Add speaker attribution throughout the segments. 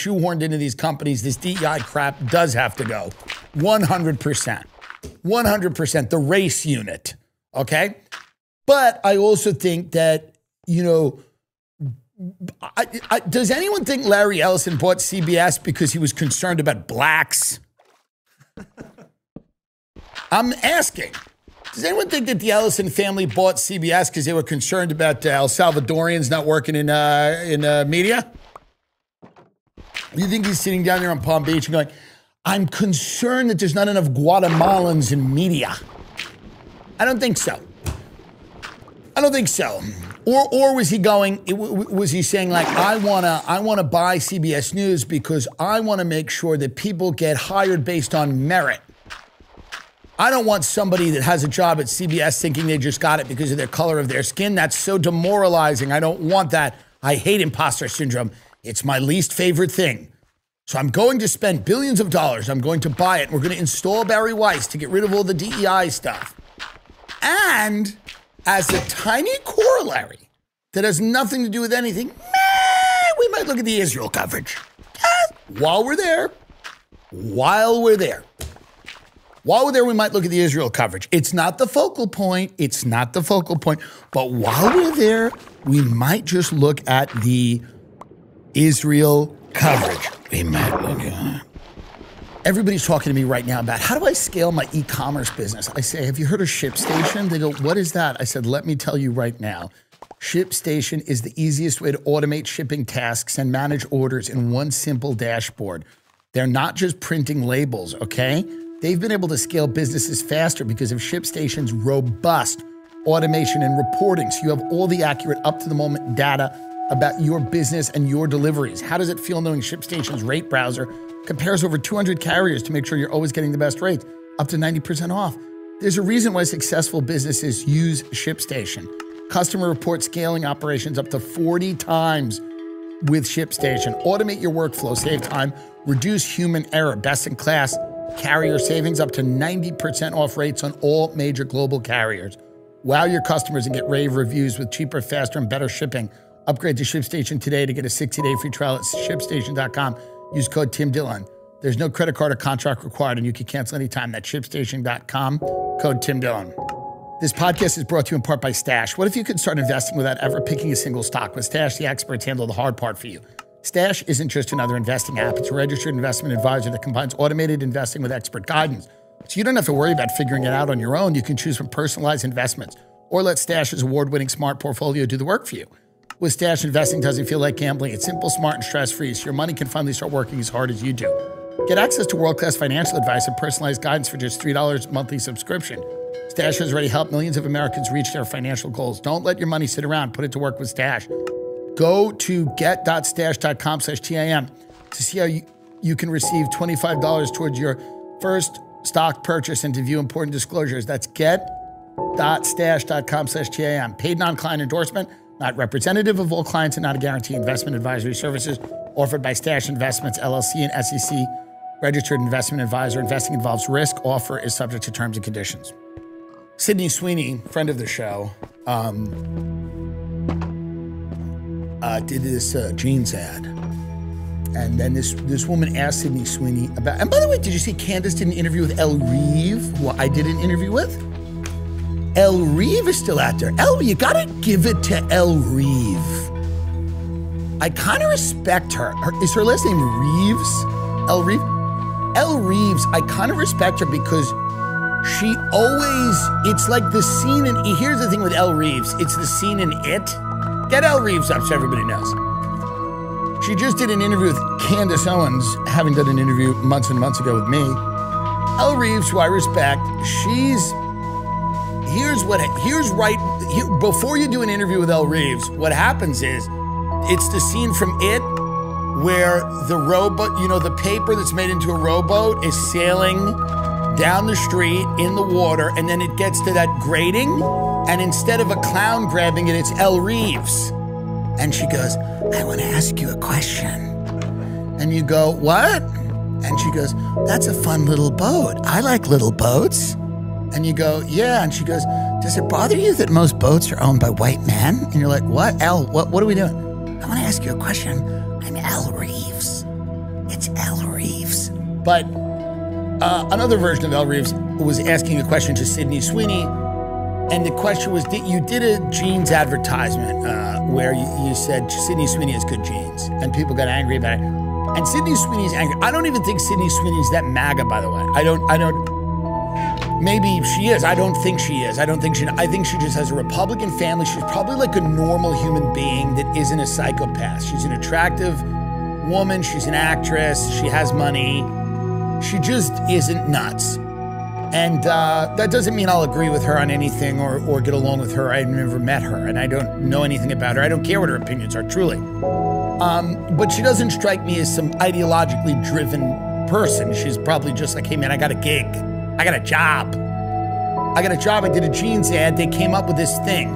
Speaker 1: shoehorned into these companies, this DEI crap does have to go. 100%. 100%. The race unit. Okay? But I also think that, you know, does anyone think Larry Ellison bought CBS because he was concerned about blacks? I'm asking. Does anyone think that the Ellison family bought CBS because they were concerned about El Salvadorians not working in media? You think he's sitting down there on Palm Beach and going, I'm concerned that there's not enough Guatemalans in media? I don't think so. I don't think so. Or was he going, was he saying like, I wanna buy CBS News because I wanna make sure that people get hired based on merit. I don't want somebody that has a job at CBS thinking they just got it because of their color of their skin. That's so demoralizing. I don't want that. I hate imposter syndrome. It's my least favorite thing. So I'm going to spend billions of dollars. I'm going to buy it. We're going to install Barry Weiss to get rid of all the DEI stuff. And as a tiny corollary that has nothing to do with anything, we might look at the Israel coverage. While we're there, we might look at the Israel coverage. It's not the focal point. It's not the focal point. But while we're there, we might just look at the Israel coverage. We might look at it. Everybody's talking to me right now about how do I scale my e-commerce business? I say, have you heard of ShipStation? They go, what is that? I said, let me tell you right now. ShipStation is the easiest way to automate shipping tasks and manage orders in one simple dashboard. They're not just printing labels, okay? They've been able to scale businesses faster because of ShipStation's robust automation and reporting. So you have all the accurate up-to-the-moment data about your business and your deliveries. How does it feel knowing ShipStation's rate browser compares over 200 carriers to make sure you're always getting the best rates, up to 90% off? There's a reason why successful businesses use ShipStation. Customer report scaling operations up to 40 times with ShipStation. Automate your workflow, save time, reduce human error, best-in-class carrier savings up to 90% off rates on all major global carriers. Wow your customers and get rave reviews with cheaper, faster, and better shipping. Upgrade to ShipStation today to get a 60-day free trial at ShipStation.com. Use code TimDillon. There's no credit card or contract required, and you can cancel anytime. That's ShipStation.com, code TimDillon. This podcast is brought to you in part by Stash. What if you could start investing without ever picking a single stock? With Stash, the experts handle the hard part for you. Stash isn't just another investing app. It's a registered investment advisor that combines automated investing with expert guidance. So you don't have to worry about figuring it out on your own. You can choose from personalized investments or let Stash's award-winning smart portfolio do the work for you. With Stash, investing doesn't feel like gambling. It's simple, smart, and stress-free, so your money can finally start working as hard as you do. Get access to world-class financial advice and personalized guidance for just $3 monthly subscription. Stash has already helped millions of Americans reach their financial goals. Don't let your money sit around. Put it to work with Stash. Go to get.stash.com/TIM to see how you can receive $25 towards your first stock purchase and to view important disclosures. That's get.stash.com/TIM. Paid non-client endorsement, not representative of all clients and not a guarantee. Investment advisory services offered by Stash Investments, LLC, and SEC registered investment advisor. Investing involves risk. Offer is subject to terms and conditions. Sydney Sweeney, friend of the show, did this jeans ad. And then this woman asked Sydney Sweeney about, and by the way, did you see Candace did an interview with Elle Reeve, who I did an interview with? Elle Reeve is still out there. You gotta give it to Elle Reeve. I kind of respect her. Is her last name Reeves? Elle Reeve? Elle Reeves, I kind of respect her because she always, it's like the scene in, here's the thing with Elle Reeves, it's the scene in It. Get Elle Reeves up so everybody knows. She just did an interview with Candace Owens, having done an interview months and months ago with me. Elle Reeves, who I respect, before you do an interview with Elle Reeves, what happens is, it's the scene from It where the rowboat, the paper that's made into a rowboat is sailing down the street in the water, and then it gets to that grating, and instead of a clown grabbing it, it's Elle Reeves. And she goes, I want to ask you a question. And you go, what? And she goes, that's a fun little boat. I like little boats. And you go, yeah. And she goes, does it bother you that most boats are owned by white men? And you're like, what? Elle, what are we doing? I want to ask you a question. I'm Elle Reeves. But another version of Elle Reeves was asking a question to Sydney Sweeney, and the question was, you did a jeans advertisement where you said Sydney Sweeney has good jeans, and people got angry about it. And Sydney Sweeney's angry. I don't even think Sydney Sweeney's that MAGA, by the way. I don't, maybe she is. I don't think she is. I think she just has a Republican family. She's probably like a normal human being that isn't a psychopath. She's an attractive woman. She's an actress. She has money. She just isn't nuts. And that doesn't mean I'll agree with her on anything or get along with her. I've never met her, and I don't know anything about her. I don't care what her opinions are, truly. But she doesn't strike me as some ideologically driven person. She's probably just like, hey man, I got a gig. I got a job. I did a jeans ad. They came up with this thing.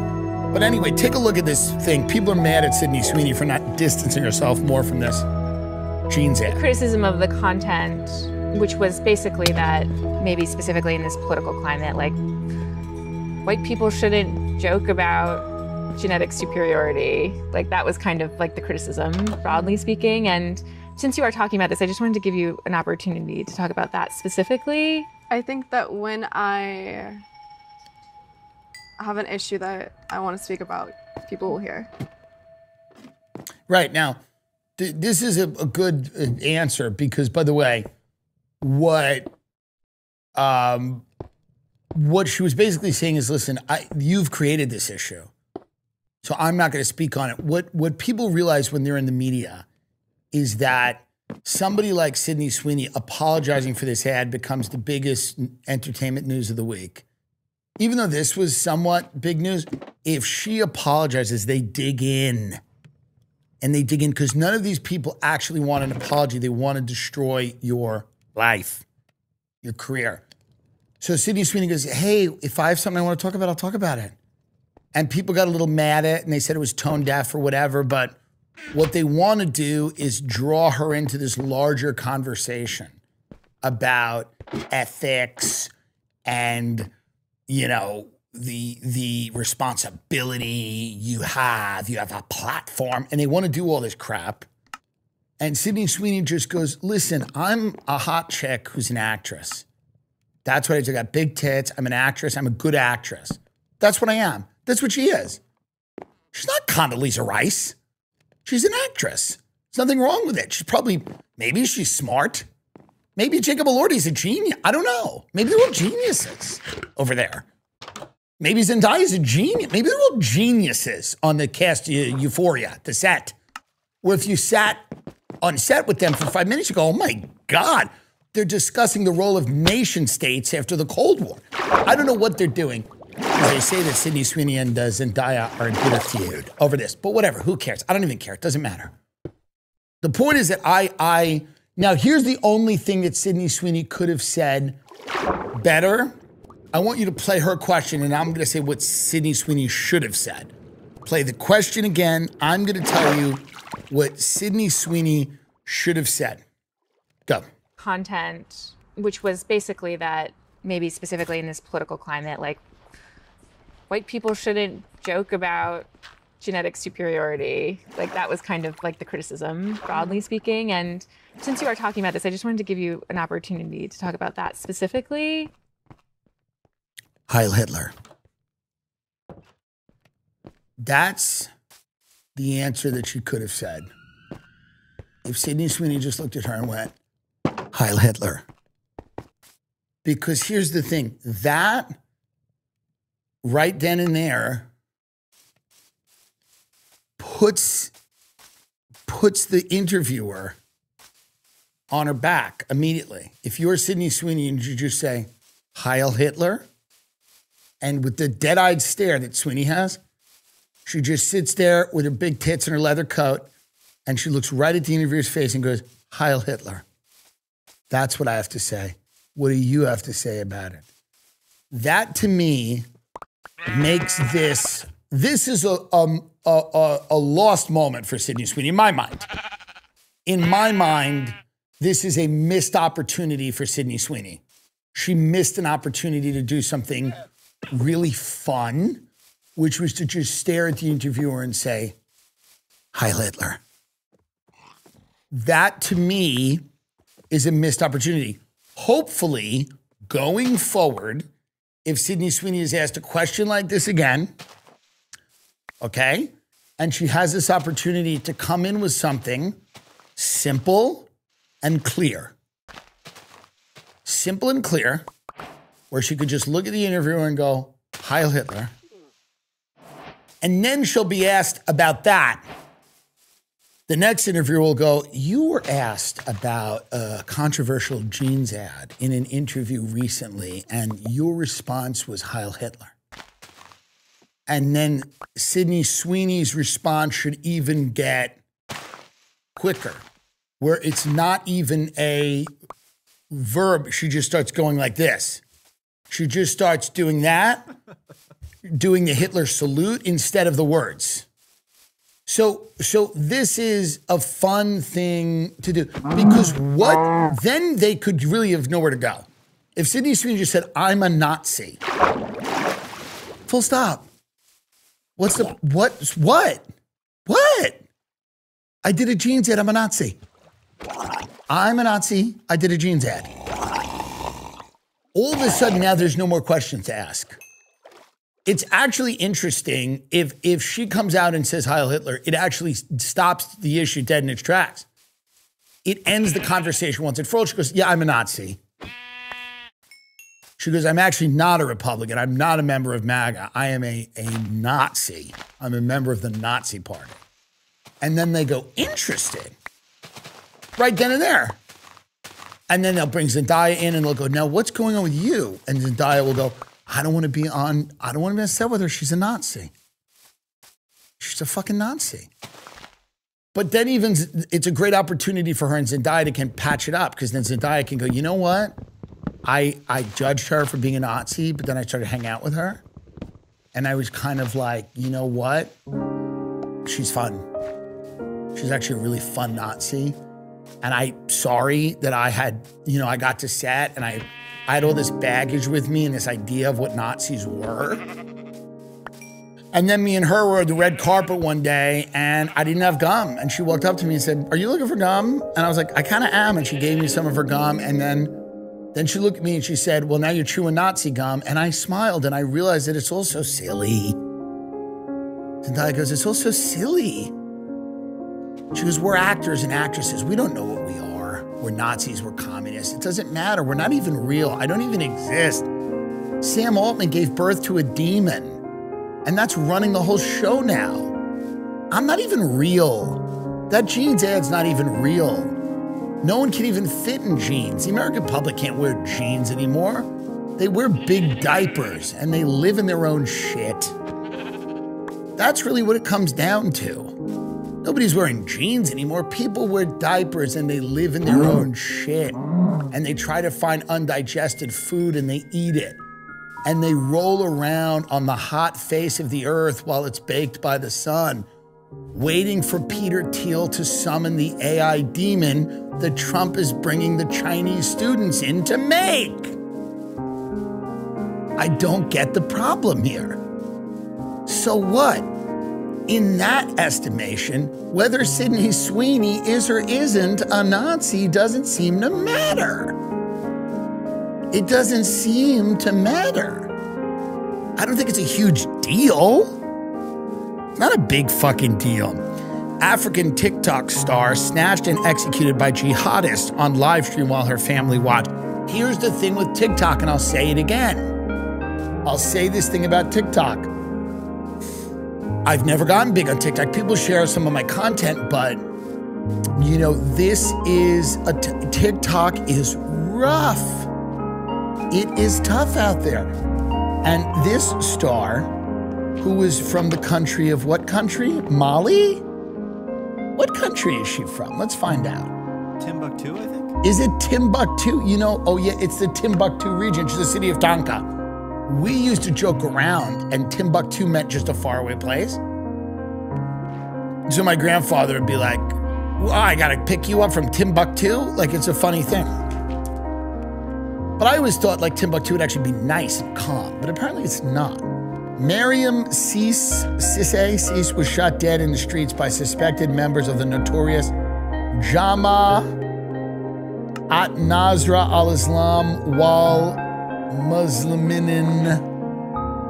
Speaker 1: But anyway, take a look at this thing. People are mad at Sydney Sweeney for not distancing herself more from this jeans ad.
Speaker 2: Criticism of the content, which was basically that maybe specifically in this political climate, like white people shouldn't joke about genetic superiority. Like that was kind of like the criticism, broadly speaking. And since you are talking about this, I just wanted to give you an opportunity to talk about that specifically.
Speaker 3: I think that when I have an issue that I want to speak about, people will hear.
Speaker 1: Right. Now, this is a good answer because, by the way, what she was basically saying is, listen, you've created this issue, so I'm not going to speak on it. What people realize when they're in the media is that somebody like Sydney Sweeney apologizing for this ad becomes the biggest entertainment news of the week. Even though this was somewhat big news, if she apologizes, they dig in. And they dig in because none of these people actually want an apology. They want to destroy your life, your career. So Sydney Sweeney goes, hey, if I have something I want to talk about, I'll talk about it. And people got a little mad at it and they said it was tone deaf or whatever, but what they want to do is draw her into this larger conversation about ethics and, you know, the responsibility you have a platform, and they want to do all this crap. And Sydney Sweeney just goes, listen, I'm a hot chick who's an actress. That's what I do. I got big tits. I'm an actress. I'm a good actress. That's what I am. That's what she is. She's not Condoleezza Rice. She's an actress. There's nothing wrong with it. She's probably, maybe she's smart. Maybe Jacob Elordi's a genius. I don't know. Maybe they're all geniuses over there. Maybe Zendaya's a genius. Maybe they're all geniuses on the cast Euphoria, the set. Where if you sat on set with them for 5 minutes, you go, oh my God, they're discussing the role of nation states after the Cold War. I don't know what they're doing. They say that Sydney Sweeney and Zendaya are in bitter feud over this, but whatever, who cares? I don't even care, it doesn't matter. The point is that now here's the only thing that Sydney Sweeney could have said better. I want you to play her question, and I'm gonna say what Sydney Sweeney should have said. Play the question again. I'm gonna tell you what Sydney Sweeney should have said. Go.
Speaker 2: Content, which was basically that maybe specifically in this political climate, like white people shouldn't joke about genetic superiority. Like that was kind of like the criticism, broadly speaking. And since you are talking about this, I just wanted to give you an opportunity to talk about that specifically.
Speaker 1: Heil Hitler. That's the answer that she could have said. If Sydney Sweeney just looked at her and went, Heil Hitler. Because here's the thing, that right then and there puts the interviewer on her back immediately. If you're Sydney Sweeney and you just say, Heil Hitler, and with the dead-eyed stare that Sweeney has, she just sits there with her big tits and her leather coat, and she looks right at the interviewer's face and goes, Heil Hitler. That's what I have to say. What do you have to say about it? That, to me, makes this is a lost moment for Sydney Sweeney, in my mind. In my mind, this is a missed opportunity for Sydney Sweeney. She missed an opportunity to do something really fun, which was to just stare at the interviewer and say, Heil Hitler. That, to me, is a missed opportunity. Hopefully, going forward, if Sydney Sweeney is asked a question like this again, okay, and she has this opportunity to come in with something simple and clear. Simple and clear, where she could just look at the interviewer and go, Heil Hitler. And then she'll be asked about that. The next interviewer will go, you were asked about a controversial jeans ad in an interview recently, and your response was Heil Hitler. And then Sydney Sweeney's response should even get quicker, where it's not even a verb. She just starts going like this. She just starts doing that, doing the Hitler salute instead of the words. So this is a fun thing to do, because then they could really have nowhere to go. If Sydney Sweeney just said, I'm a Nazi, full stop. What? I did a jeans ad, I'm a Nazi. I'm a Nazi, I did a jeans ad. All of a sudden now there's no more questions to ask. It's actually interesting if she comes out and says Heil Hitler, it actually stops the issue dead in its tracks. It ends the conversation once and for all. She goes, yeah, I'm a Nazi. She goes, I'm actually not a Republican. I'm not a member of MAGA. I am a Nazi. I'm a member of the Nazi Party. And then they go, interesting. Right then and there. And then they'll bring Zendaya in and they'll go, now what's going on with you? And Zendaya will go, I don't want to be on set with her. She's a Nazi. She's a fucking Nazi. But then even, it's a great opportunity for her and Zendaya to can patch it up, because then Zendaya can go, you know what? I judged her for being a Nazi, but then I started hanging out with her. And I was kind of like, you know what? She's fun. She's actually a really fun Nazi. And I'm sorry that I had, I got to set and I had all this baggage with me and this idea of what Nazis were. And then me and her were at the red carpet one day and I didn't have gum. And she walked up to me and said, are you looking for gum? And I was like, I kind of am. And she gave me some of her gum. And then she looked at me and she said, well, now you're chewing Nazi gum. And I smiled and I realized that it's all so silly. Zendaya goes, it's all so silly. She goes, we're actors and actresses. We don't know what we are. We're Nazis, we're communists. It doesn't matter. We're not even real. I don't even exist. Sam Altman gave birth to a demon, and that's running the whole show now. I'm not even real. That jeans ad's not even real. No one can even fit in jeans. The American public can't wear jeans anymore. They wear big diapers, and they live in their own shit. That's really what it comes down to. Nobody's wearing jeans anymore. People wear diapers and they live in their own shit. And they try to find undigested food and they eat it. And they roll around on the hot face of the earth while it's baked by the sun, waiting for Peter Thiel to summon the AI demon that Trump is bringing the Chinese students in to make. I don't get the problem here. So what? In that estimation, whether Sydney Sweeney is or isn't a Nazi doesn't seem to matter. It doesn't seem to matter. I don't think it's a huge deal. It's not a big fucking deal. African TikTok star snatched and executed by jihadists on live stream while her family watched. Here's the thing with TikTok, and I'll say it again. I'll say this thing about TikTok. I've never gotten big on TikTok. People share some of my content, but this is TikTok is rough. It is tough out there. And this star, who is from the country of what country? Mali? What country is she from? Let's find out.
Speaker 4: Timbuktu, I think.
Speaker 1: Is it Timbuktu? Oh yeah, it's the Timbuktu region. It's the city of Tanka. We used to joke around, and Timbuktu meant just a faraway place. So my grandfather would be like, well, I gotta pick you up from Timbuktu? Like, it's a funny thing. But I always thought like Timbuktu would actually be nice and calm, but apparently it's not. Mariam Cisse was shot dead in the streets by suspected members of the notorious sammA at Nasra al-Islam wal Musliminin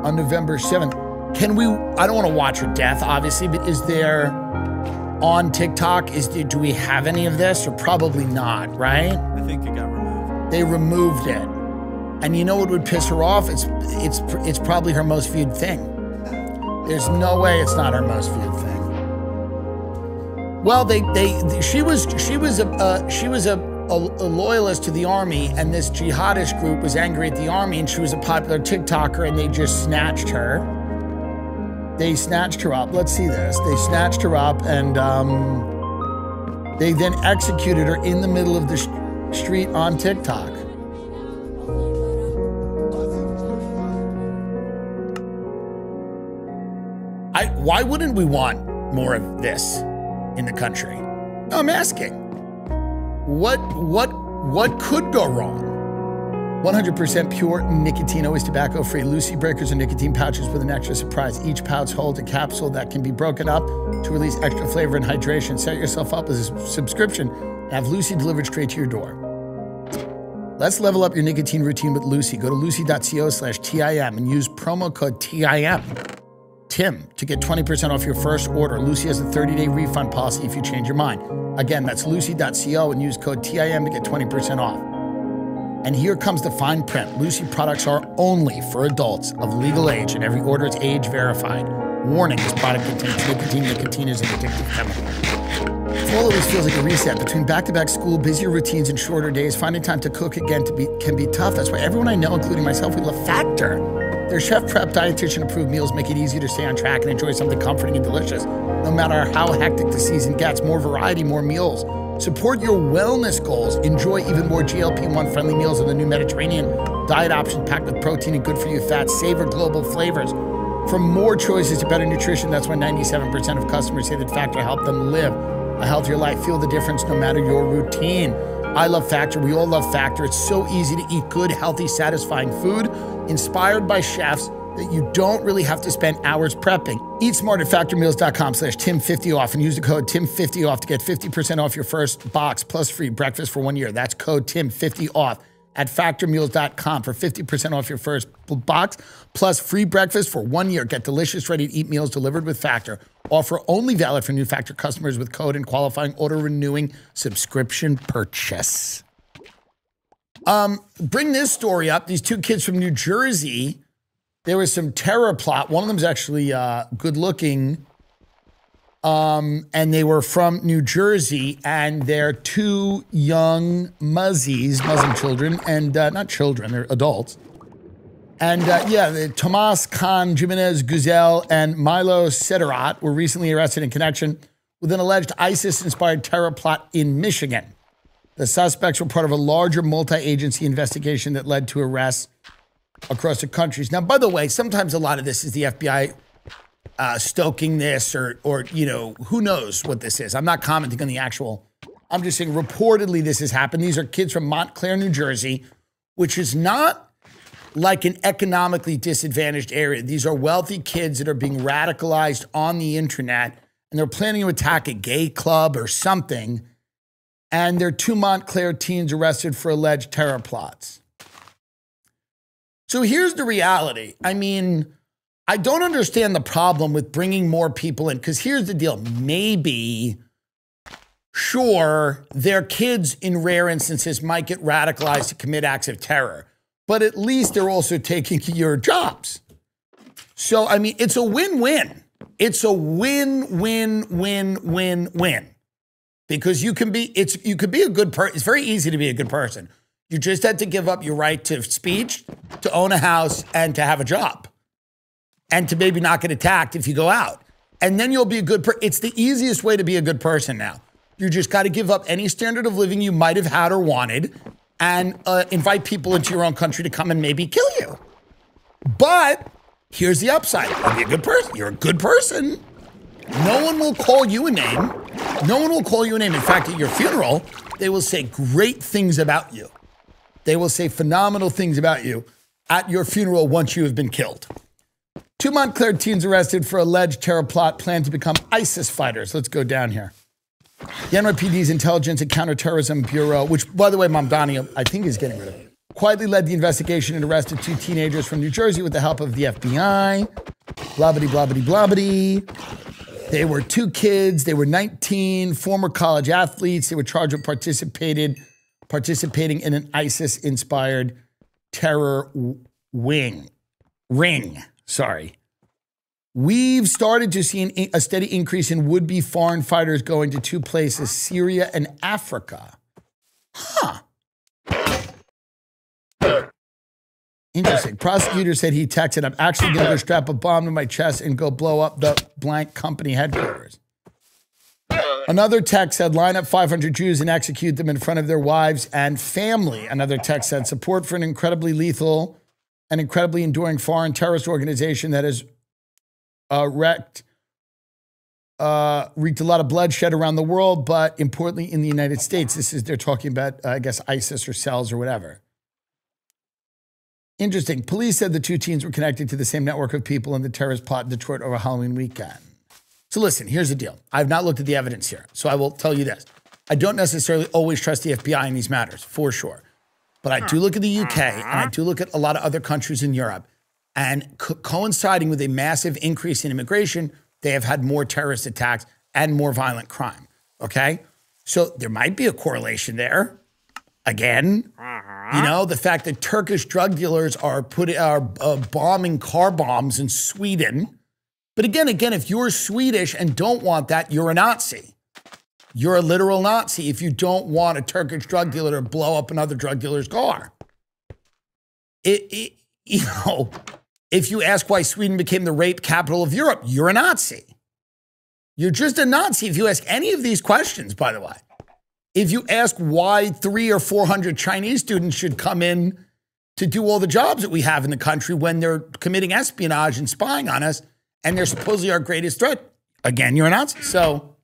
Speaker 1: on November 7th. Can we, I don't want to watch her death, obviously, but is there on TikTok, do we have any of this? Or probably not, right?
Speaker 4: I think it got removed.
Speaker 1: They removed it. And you know what would piss her off? It's probably her most viewed thing. There's no way it's not her most viewed thing. Well, she was a loyalist to the army, and this jihadist group was angry at the army, and she was a popular TikToker, and they just snatched her. They snatched her up. Let's see this. They snatched her up, and they then executed her in the middle of the street on TikTok. Why wouldn't we want more of this in the country? No, I'm asking. What could go wrong? 100% pure nicotine, always tobacco-free. Lucy breakers and nicotine pouches with an extra surprise. Each pouch holds a capsule that can be broken up to release extra flavor and hydration. Set yourself up with a subscription and have Lucy delivered straight to your door. Let's level up your nicotine routine with Lucy. Go to lucy.co/TIM and use promo code TIM. Tim, to get 20% off your first order. Lucy has a 30-day refund policy if you change your mind. Again, that's lucy.co and use code TIM to get 20% off. And here comes the fine print. Lucy products are only for adults of legal age, and every order is age verified. Warning, this product contains nicotine. Nicotine is an addictive chemical. Fall always feels like a reset. Between back-to-back school, busier routines, and shorter days, finding time to cook again can be tough. That's why everyone I know, including myself, we love Factor. Their chef-prep, dietitian-approved meals make it easier to stay on track and enjoy something comforting and delicious. No matter how hectic the season gets, more variety, more meals. Support your wellness goals. Enjoy even more GLP-1 friendly meals on the new Mediterranean diet options packed with protein and good-for-you fats. Savor global flavors. From more choices to better nutrition, that's why 97% of customers say that Factor helped them live a healthier life. Feel the difference no matter your routine. I love Factor. We all love Factor. It's so easy to eat good, healthy, satisfying food inspired by chefs that you don't really have to spend hours prepping. Eat smart at factormeals.com/Tim50off and use the code Tim50off to get 50% off your first box plus free breakfast for 1 year. That's code Tim50off at factormeals.com for 50% off your first box plus free breakfast for 1 year. Get delicious, ready-to-eat meals delivered with Factor. Offer only valid for new Factor customers with code and qualifying order renewing subscription purchase. Bring this story up. These two kids from New Jersey, there was some terror plot. One of them's actually good looking. And they were from New Jersey, and they're two young Muslim children, and not children, they're adults. And Tomas Khan, Jimenez Guzel, and Milo Sederat were recently arrested in connection with an alleged ISIS-inspired terror plot in Michigan. The suspects were part of a larger multi-agency investigation that led to arrests across the countries. Now, by the way, sometimes a lot of this is the FBI stoking this or who knows what this is. I'm not commenting on the actual, I'm just saying reportedly this has happened. These are kids from Montclair, New Jersey, which is not like an economically disadvantaged area. These are wealthy kids that are being radicalized on the internet, and they're planning to attack a gay club or something. And there are two Montclair teens arrested for alleged terror plots. So here's the reality. I mean, I don't understand the problem with bringing more people in, because here's the deal. Maybe, sure, their kids in rare instances might get radicalized to commit acts of terror, but at least they're also taking your jobs. So, I mean, it's a win-win. It's a win-win-win-win-win. Because you could be a good person. It's very easy to be a good person. You just had to give up your right to speech, to own a house, and to have a job. And to maybe not get attacked if you go out. And then you'll be a good person. It's the easiest way to be a good person now. You just got to give up any standard of living you might have had or wanted and invite people into your own country to come and maybe kill you. But here's the upside. You'll be a good person. You're a good person. No one will call you a name. No one will call you a name. In fact, at your funeral, they will say great things about you. They will say phenomenal things about you at your funeral once you have been killed. Two Montclair teens arrested for alleged terror plot planned to become ISIS fighters. Let's go down here. The NYPD's Intelligence and Counterterrorism Bureau, which, by the way, Mamdani, I think, is getting rid of, quietly led the investigation and arrested 2 teenagers from New Jersey with the help of the FBI. Blobbity, blobbity, blobbity. They were 2 kids. They were 19, former college athletes. They were charged with participating in an ISIS-inspired terror ring. We've started to see a steady increase in would-be foreign fighters going to 2 places, Syria and Africa. Huh. Interesting. Prosecutor said he texted, I'm actually going to go strap a bomb to my chest and go blow up the blank company headquarters. Another text said, line up 500 Jews and execute them in front of their wives and family. Another text said, support for an incredibly lethal and incredibly enduring foreign terrorist organization that has wreaked a lot of bloodshed around the world, but importantly in the United States. They're talking about, I guess, ISIS or cells or whatever. Interesting. Police said the 2 teens were connected to the same network of people in the terrorist plot in Detroit over Halloween weekend. So listen, here's the deal. I've not looked at the evidence here, so I will tell you this. I don't necessarily always trust the FBI in these matters, for sure. But I do look at the UK, and I do look at a lot of other countries in Europe, and coinciding with a massive increase in immigration, they have had more terrorist attacks and more violent crime, okay? So there might be a correlation there. Again, you know, the fact that Turkish drug dealers are bombing car bombs in Sweden. But again, if you're Swedish and don't want that, you're a Nazi. You're a literal Nazi if you don't want a Turkish drug dealer to blow up another drug dealer's car. You know, if you ask why Sweden became the rape capital of Europe, you're a Nazi. You're just a Nazi if you ask any of these questions, by the way. If you ask why 300 or 400 Chinese students should come in to do all the jobs that we have in the country when they're committing espionage and spying on us, and they're supposedly our greatest threat, again, you're a Nazi. So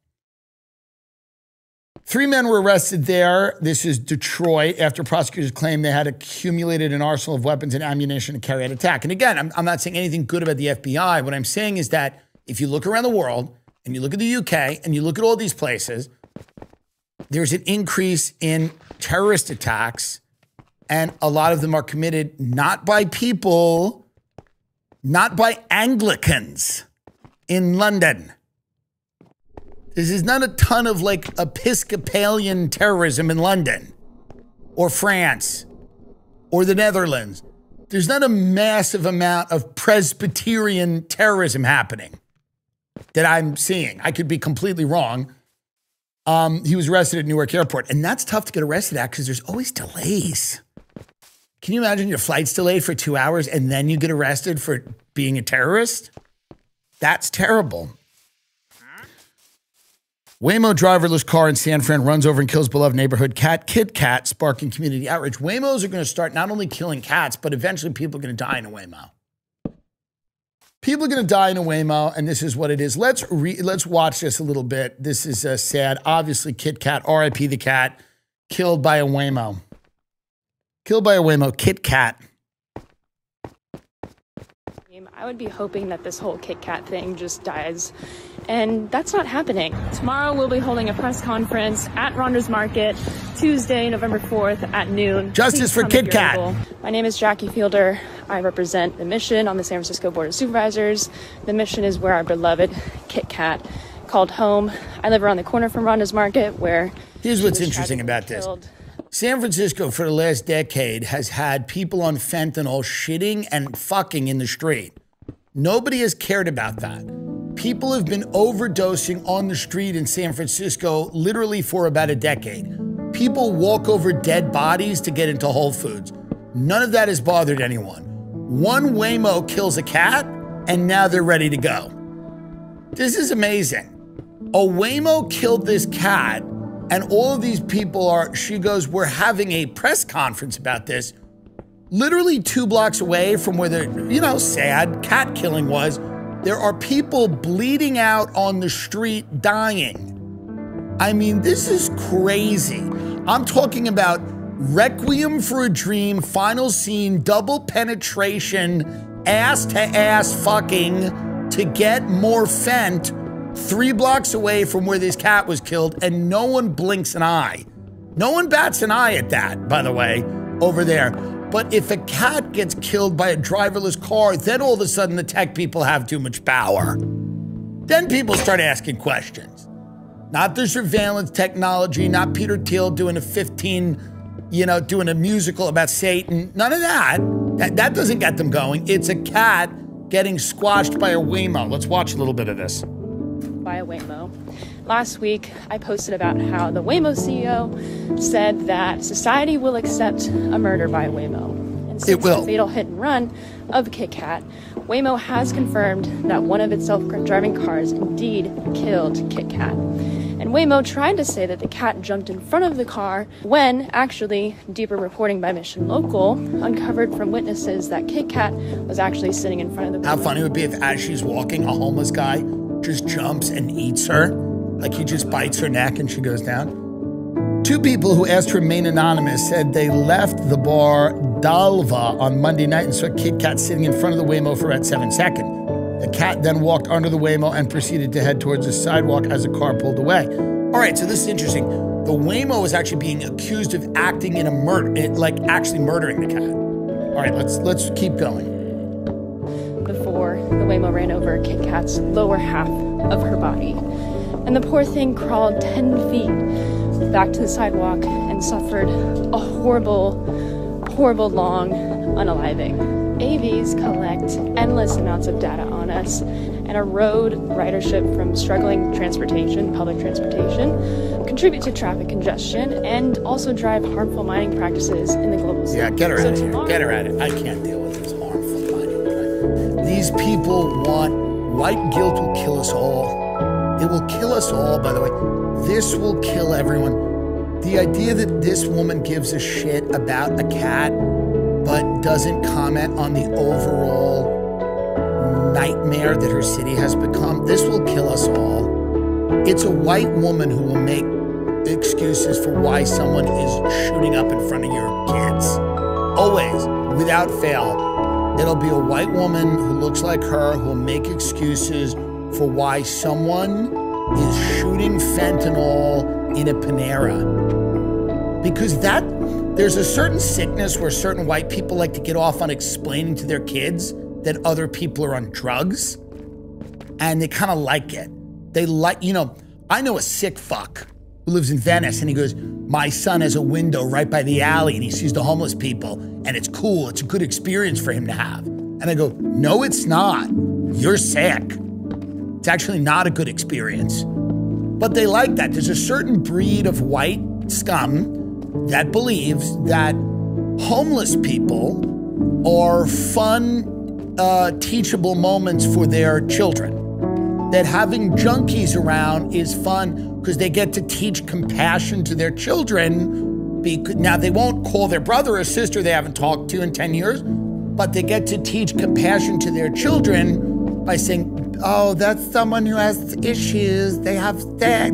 Speaker 1: 3 men were arrested there. This is Detroit after prosecutors claimed they had accumulated an arsenal of weapons and ammunition to carry out attack. And again, I'm not saying anything good about the FBI. What I'm saying is that if you look around the world and you look at the UK and you look at all these places, there's an increase in terrorist attacks, and a lot of them are committed not by people, not by Anglicans in London. This is not a ton of like Episcopalian terrorism in London or France or the Netherlands. There's not a massive amount of Presbyterian terrorism happening that I'm seeing. I could be completely wrong. He was arrested at Newark Airport, and that's tough to get arrested at because there's always delays. Can you imagine your flight's delayed for 2 hours and then you get arrested for being a terrorist? That's terrible. Waymo driverless car in San Fran runs over and kills beloved neighborhood cat, Kit Kat, sparking community outrage. Waymos are going to start not only killing cats, but eventually people are going to die in a Waymo. People are going to die in a Waymo, and this is what it is. Let's watch this a little bit. This is sad. Obviously, Kit Kat, R.I.P. the cat, killed by a Waymo. Killed by a Waymo, Kit Kat.
Speaker 5: I would be hoping that this whole Kit Kat thing just dies, and that's not happening. Tomorrow we'll be holding a press conference at Ronder's Market, Tuesday, November 4th at noon.
Speaker 1: Justice for Kit Kat.
Speaker 5: My name is Jackie Fielder. I represent the mission on the San Francisco Board of Supervisors. The mission is where our beloved Kit Kat called home. I live around the corner from Ronder's Market, where
Speaker 1: here's what's interesting about this. San Francisco for the last decade has had people on fentanyl shitting and fucking in the street. Nobody has cared about that. People have been overdosing on the street in San Francisco literally for about a decade. People walk over dead bodies to get into Whole Foods. None of that has bothered anyone. One Waymo kills a cat, and now they're ready to go. This is amazing. A Waymo killed this cat, and all of these people are, she goes, we're having a press conference about this. Literally 2 blocks away from where the, sad cat killing was, there are people bleeding out on the street dying. I mean, this is crazy. I'm talking about Requiem for a Dream, final scene, double penetration, ass to ass fucking to get more fent 3 blocks away from where this cat was killed, and no one blinks an eye. No one bats an eye at that, by the way, over there. But if a cat gets killed by a driverless car, then all of a sudden the tech people have too much power. Then people start asking questions. Not the surveillance technology, not Peter Thiel doing doing a musical about Satan. None of that. That doesn't get them going. It's a cat getting squashed by a Waymo. Let's watch a little bit of this.
Speaker 5: By a Waymo. Last week, I posted about how the Waymo CEO said that society will accept a murder by a Waymo. And since the fatal hit and run of Kit Kat, Waymo has confirmed that one of its self-driving cars indeed killed Kit Kat. And Waymo tried to say that the cat jumped in front of the car when, actually, deeper reporting by Mission Local uncovered from witnesses that Kit Kat was actually sitting in front of the Waymo.
Speaker 1: How funny it would be if, as she's walking, a homeless guy just jumps and eats her. Like he just bites her neck and she goes down. 2 people who asked to remain anonymous said they left the bar Dalva on Monday night and saw Kit Kat sitting in front of the Waymo for about 7 seconds. The cat then walked under the Waymo and proceeded to head towards the sidewalk as the car pulled away. All right, so this is interesting. The Waymo is actually being accused of acting in a murder, like actually murdering the cat. All right, let's keep going.
Speaker 5: Before the Waymo ran over Kit Kat's lower half of her body. And the poor thing crawled 10 feet back to the sidewalk and suffered a horrible, horrible long unaliving. AVs collect endless amounts of data on us, and a road ridership from struggling transportation, public transportation, contribute to traffic congestion and also drive harmful mining practices in the global south.
Speaker 1: Yeah, get her out of here. Get her out of here. I can't deal with this harmful mining. These people want white guilt will kill us all. It will kill us all, by the way. This will kill everyone. The idea that this woman gives a shit about a cat but doesn't comment on the overall nightmare that her city has become, this will kill us all. It's a white woman who will make excuses for why someone is shooting up in front of your kids. Always, without fail, it'll be a white woman who looks like her who will make excuses for why someone is shooting fentanyl in a Panera. Because there's a certain sickness where certain white people like to get off on explaining to their kids that other people are on drugs, and they kind of like it. They like, I know a sick fuck who lives in Venice, and he goes, my son has a window right by the alley, and he sees the homeless people, and it's cool. It's a good experience for him to have. And I go, no, it's not. You're sick. It's actually not a good experience. But they like that. There's a certain breed of white scum that believes that homeless people are fun, teachable moments for their children. That having junkies around is fun because they get to teach compassion to their children. Now, they won't call their brother or sister they haven't talked to in 10 years, but they get to teach compassion to their children by saying, oh, that's someone who has issues. They're sick.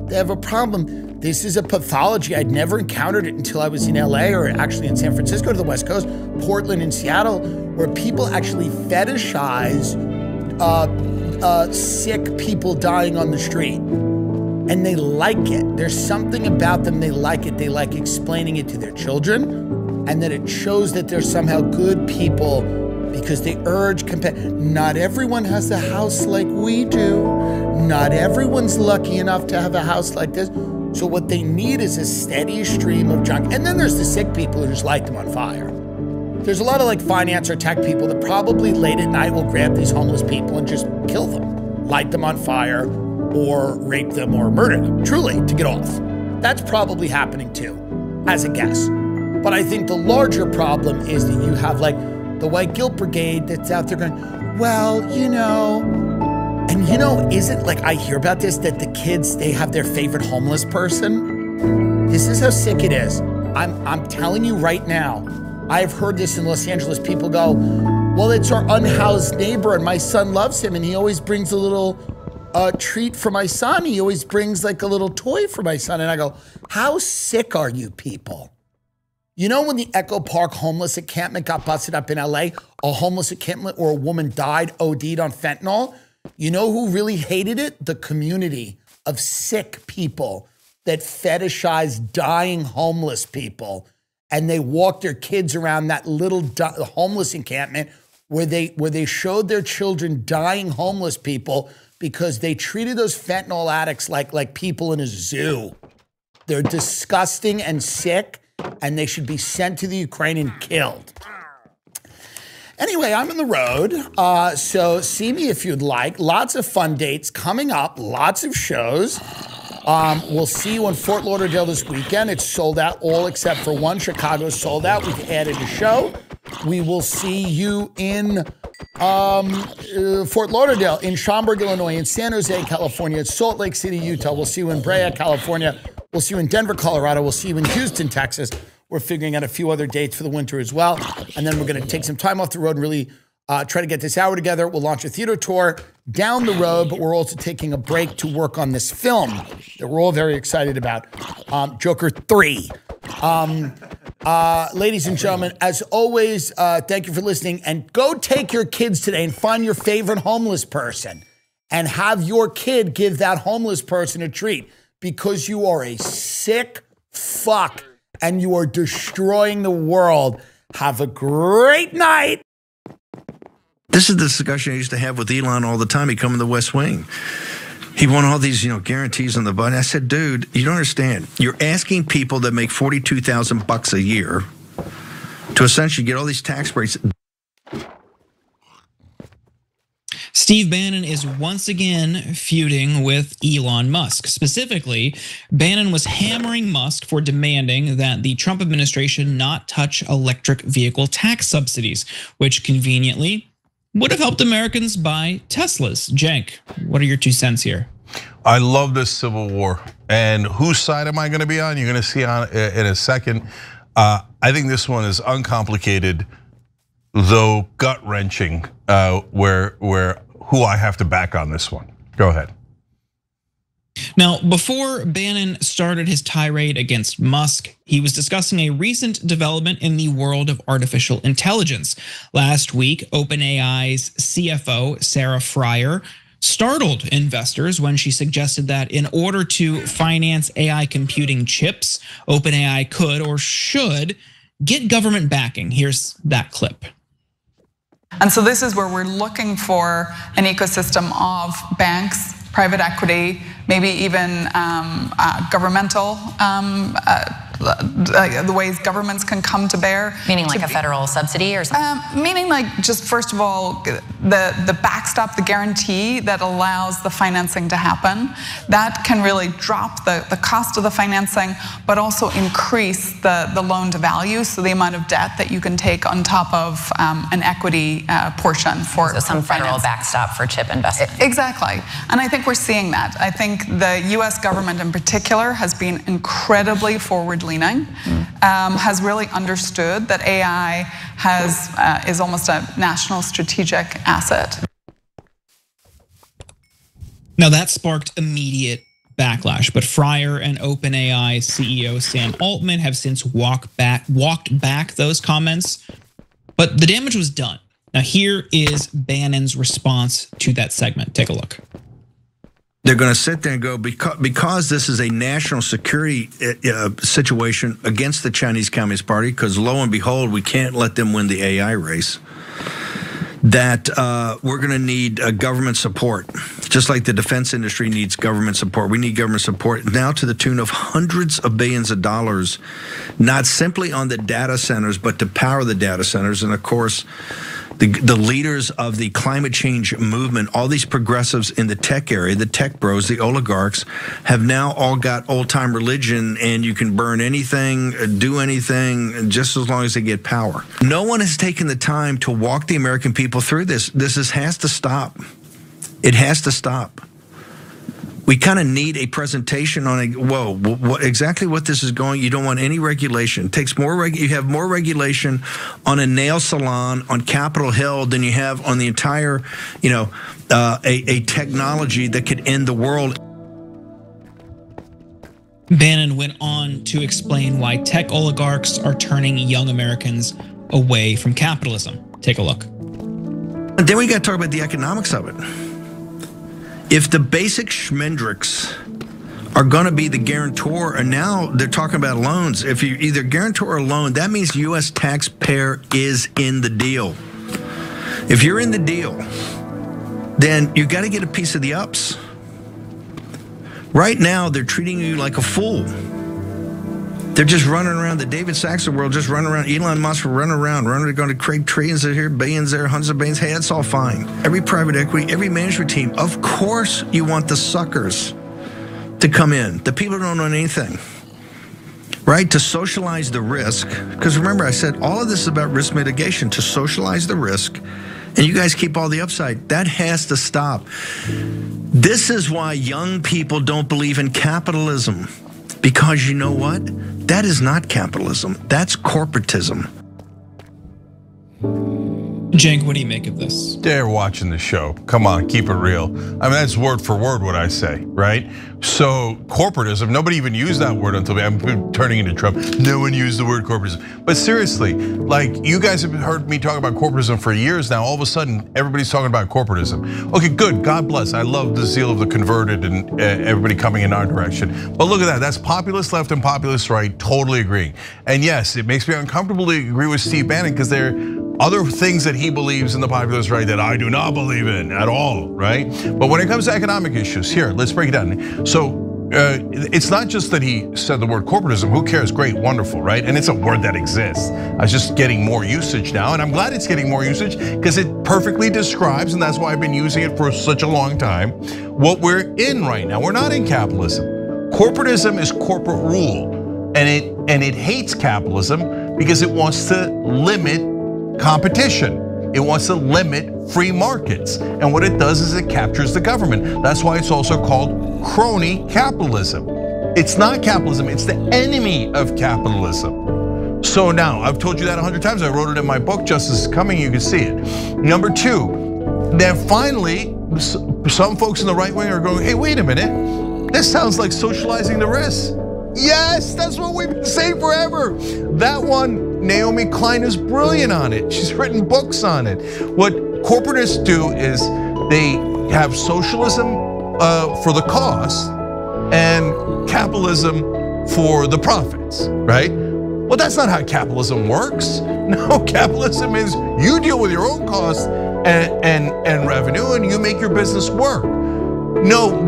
Speaker 1: They have a problem. This is a pathology. I'd never encountered it until I was in LA, or actually in San Francisco to the West Coast, Portland and Seattle, where people actually fetishize sick people dying on the street. And they like it. There's something about them, they like it. They like explaining it to their children, and that it shows that they're somehow good people because they urge compassion. Not everyone has a house like we do. Not everyone's lucky enough to have a house like this. So what they need is a steady stream of junk. And then there's the sick people who just light them on fire. There's a lot of like finance or tech people that probably late at night will grab these homeless people and just kill them, light them on fire, or rape them or murder them, truly, to get off. That's probably happening too, as a guess. But I think the larger problem is that you have like the white guilt brigade that's out there going, well, and isn't like, I hear about this, that the kids, they have their favorite homeless person. This is how sick it is. I'm telling you right now, I've heard this in Los Angeles. People go, well, it's our unhoused neighbor and my son loves him and he always brings a little treat for my son. He always brings like a little toy for my son. And I go, how sick are you people? You know when the Echo Park homeless encampment got busted up in LA, a homeless encampment where a woman died, OD'd on fentanyl? You know who really hated it? The community of sick people that fetishize dying homeless people. And they walk their kids around that little homeless encampment where they showed their children dying homeless people because they treated those fentanyl addicts like people in a zoo. They're disgusting and sick, and they should be sent to the Ukraine and killed. Anyway, I'm on the road, so see me if you'd like. Lots of fun dates coming up, lots of shows. We'll see you in Fort Lauderdale this weekend. It's sold out, all except for one. Chicago's sold out. We've added a show. We will see you in Fort Lauderdale, in Schaumburg, Illinois, in San Jose, California, in Salt Lake City, Utah. We'll see you in Brea, California. We'll see you in Denver, Colorado. We'll see you in Houston, Texas. We're figuring out a few other dates for the winter as well. And then we're going to take some time off the road and really try to get this hour together. We'll launch a theater tour down the road, but we're also taking a break to work on this film that we're all very excited about, Joker 3. Ladies and gentlemen, as always, thank you for listening. And go take your kids today and find your favorite homeless person and have your kid give that homeless person a treat, because you are a sick fuck and you are destroying the world. Have a great night.
Speaker 6: This is the discussion I used to have with Elon all the time. He'd come in the West Wing. He won all these, guarantees on the button. I said, dude, you don't understand. You're asking people that make $42,000 a year to essentially get all these tax breaks.
Speaker 7: Steve Bannon is once again feuding with Elon Musk. Specifically, Bannon was hammering Musk for demanding that the Trump administration not touch electric vehicle tax subsidies, which conveniently would have helped Americans buy Teslas. Cenk, what are your 2 cents here?
Speaker 8: I love this civil war. And whose side am I going to be on? You're going to see on in a second. I think this one is uncomplicated, though gut-wrenching, where who I have to back on this one. Go ahead.
Speaker 7: Now, before Bannon started his tirade against Musk, he was discussing a recent development in the world of artificial intelligence. Last week, OpenAI's CFO, Sarah Friar, startled investors when she suggested that in order to finance AI computing chips, OpenAI could or should get government backing. Here's that clip.
Speaker 9: And so this is where we're looking for an ecosystem of banks, private equity, maybe even governmental, the ways governments can come to bear.
Speaker 10: Meaning like a federal subsidy or something?
Speaker 9: Meaning like just first of all, the backstop, the guarantee that allows the financing to happen. That can really drop the cost of the financing, but also increase the loan to value. So the amount of debt that you can take on top of an equity portion for
Speaker 10: so some federal backstop for chip investment.
Speaker 9: Exactly, and I think we're seeing that. I think the US government in particular has been incredibly forward-leaning, has really understood that AI is almost a national strategic asset.
Speaker 7: Now that sparked immediate backlash, but Friar and OpenAI CEO Sam Altman have since walked back those comments, but the damage was done. Now here is Bannon's response to that segment. Take a look.
Speaker 6: They're going to sit there and go, because this is a national security situation against the Chinese Communist Party, because lo and behold, we can't let them win the AI race, that we're going to need government support, just like the defense industry needs government support. We need government support now to the tune of hundreds of billions of dollars, not simply on the data centers, but to power the data centers. And of course, the leaders of the climate change movement, all these progressives in the tech area, the tech bros, the oligarchs, have now all got old-time religion, and you can burn anything, do anything, just as long as they get power. No one has taken the time to walk the American people through this. This has to stop. It has to stop. We kind of need a presentation on exactly what this is going. You don't want any regulation. It takes more. You have more regulation on a nail salon on Capitol Hill than you have on the entire, a technology that could end the world.
Speaker 7: Bannon went on to explain why tech oligarchs are turning young Americans away from capitalism. Take a look.
Speaker 6: And then we got to talk about the economics of it. If the basic schmendricks are going to be the guarantor, and now they're talking about loans. If you either guarantor or loan, that means U.S. taxpayer is in the deal. If you're in the deal, then you got to get a piece of the ups. Right now, they're treating you like a fool. They're just running around the David Sacks of the world, just running around. Elon Musk running around, going to create trillions here, billions there, hundreds of billions. Hey, that's all fine. Every private equity, every management team, of course you want the suckers to come in, the people who don't know anything, right? To socialize the risk. Because remember, I said all of this is about risk mitigation, to socialize the risk. And you guys keep all the upside. That has to stop. This is why young people don't believe in capitalism. Because you know what? That is not capitalism. That's corporatism.
Speaker 7: Cenk, what do you make of this?
Speaker 8: They're watching the show. Come on, keep it real. I mean, that's word for word what I say, right? So corporatism, nobody even used that word until I'm turning into Trump. No one used the word corporatism. But seriously, like you guys have heard me talk about corporatism for years now. All of a sudden, everybody's talking about corporatism. Okay, good, God bless. I love the zeal of the converted and everybody coming in our direction. But look at that, that's populist left and populist right, totally agreeing. And yes, it makes me uncomfortable to agree with Steve Bannon because they're other things that he believes in the populist right that I do not believe in at all, right? But when it comes to economic issues, here, let's break it down. So it's not just that he said the word corporatism, who cares, great, wonderful, right? And it's a word that exists. It's just getting more usage now, and I'm glad it's getting more usage because it perfectly describes, and that's why I've been using it for such a long time, what we're in right now. We're not in capitalism. Corporatism is corporate rule, and it hates capitalism because it wants to limit competition. It wants to limit free markets. And what it does is it captures the government. That's why it's also called crony capitalism. It's not capitalism, it's the enemy of capitalism. So now, I've told you that 100 times. I wrote it in my book, Justice is Coming, you can see it. Number two, then finally, some folks in the right wing are going, hey, wait a minute. This sounds like socializing the risk. Yes, that's what we've been saying forever. That one, Naomi Klein is brilliant on it. She's written books on it. What corporatists do is they have socialism for the cost and capitalism for the profits, right? Well, that's not how capitalism works. No, capitalism is you deal with your own costs and revenue and you make your business work. No,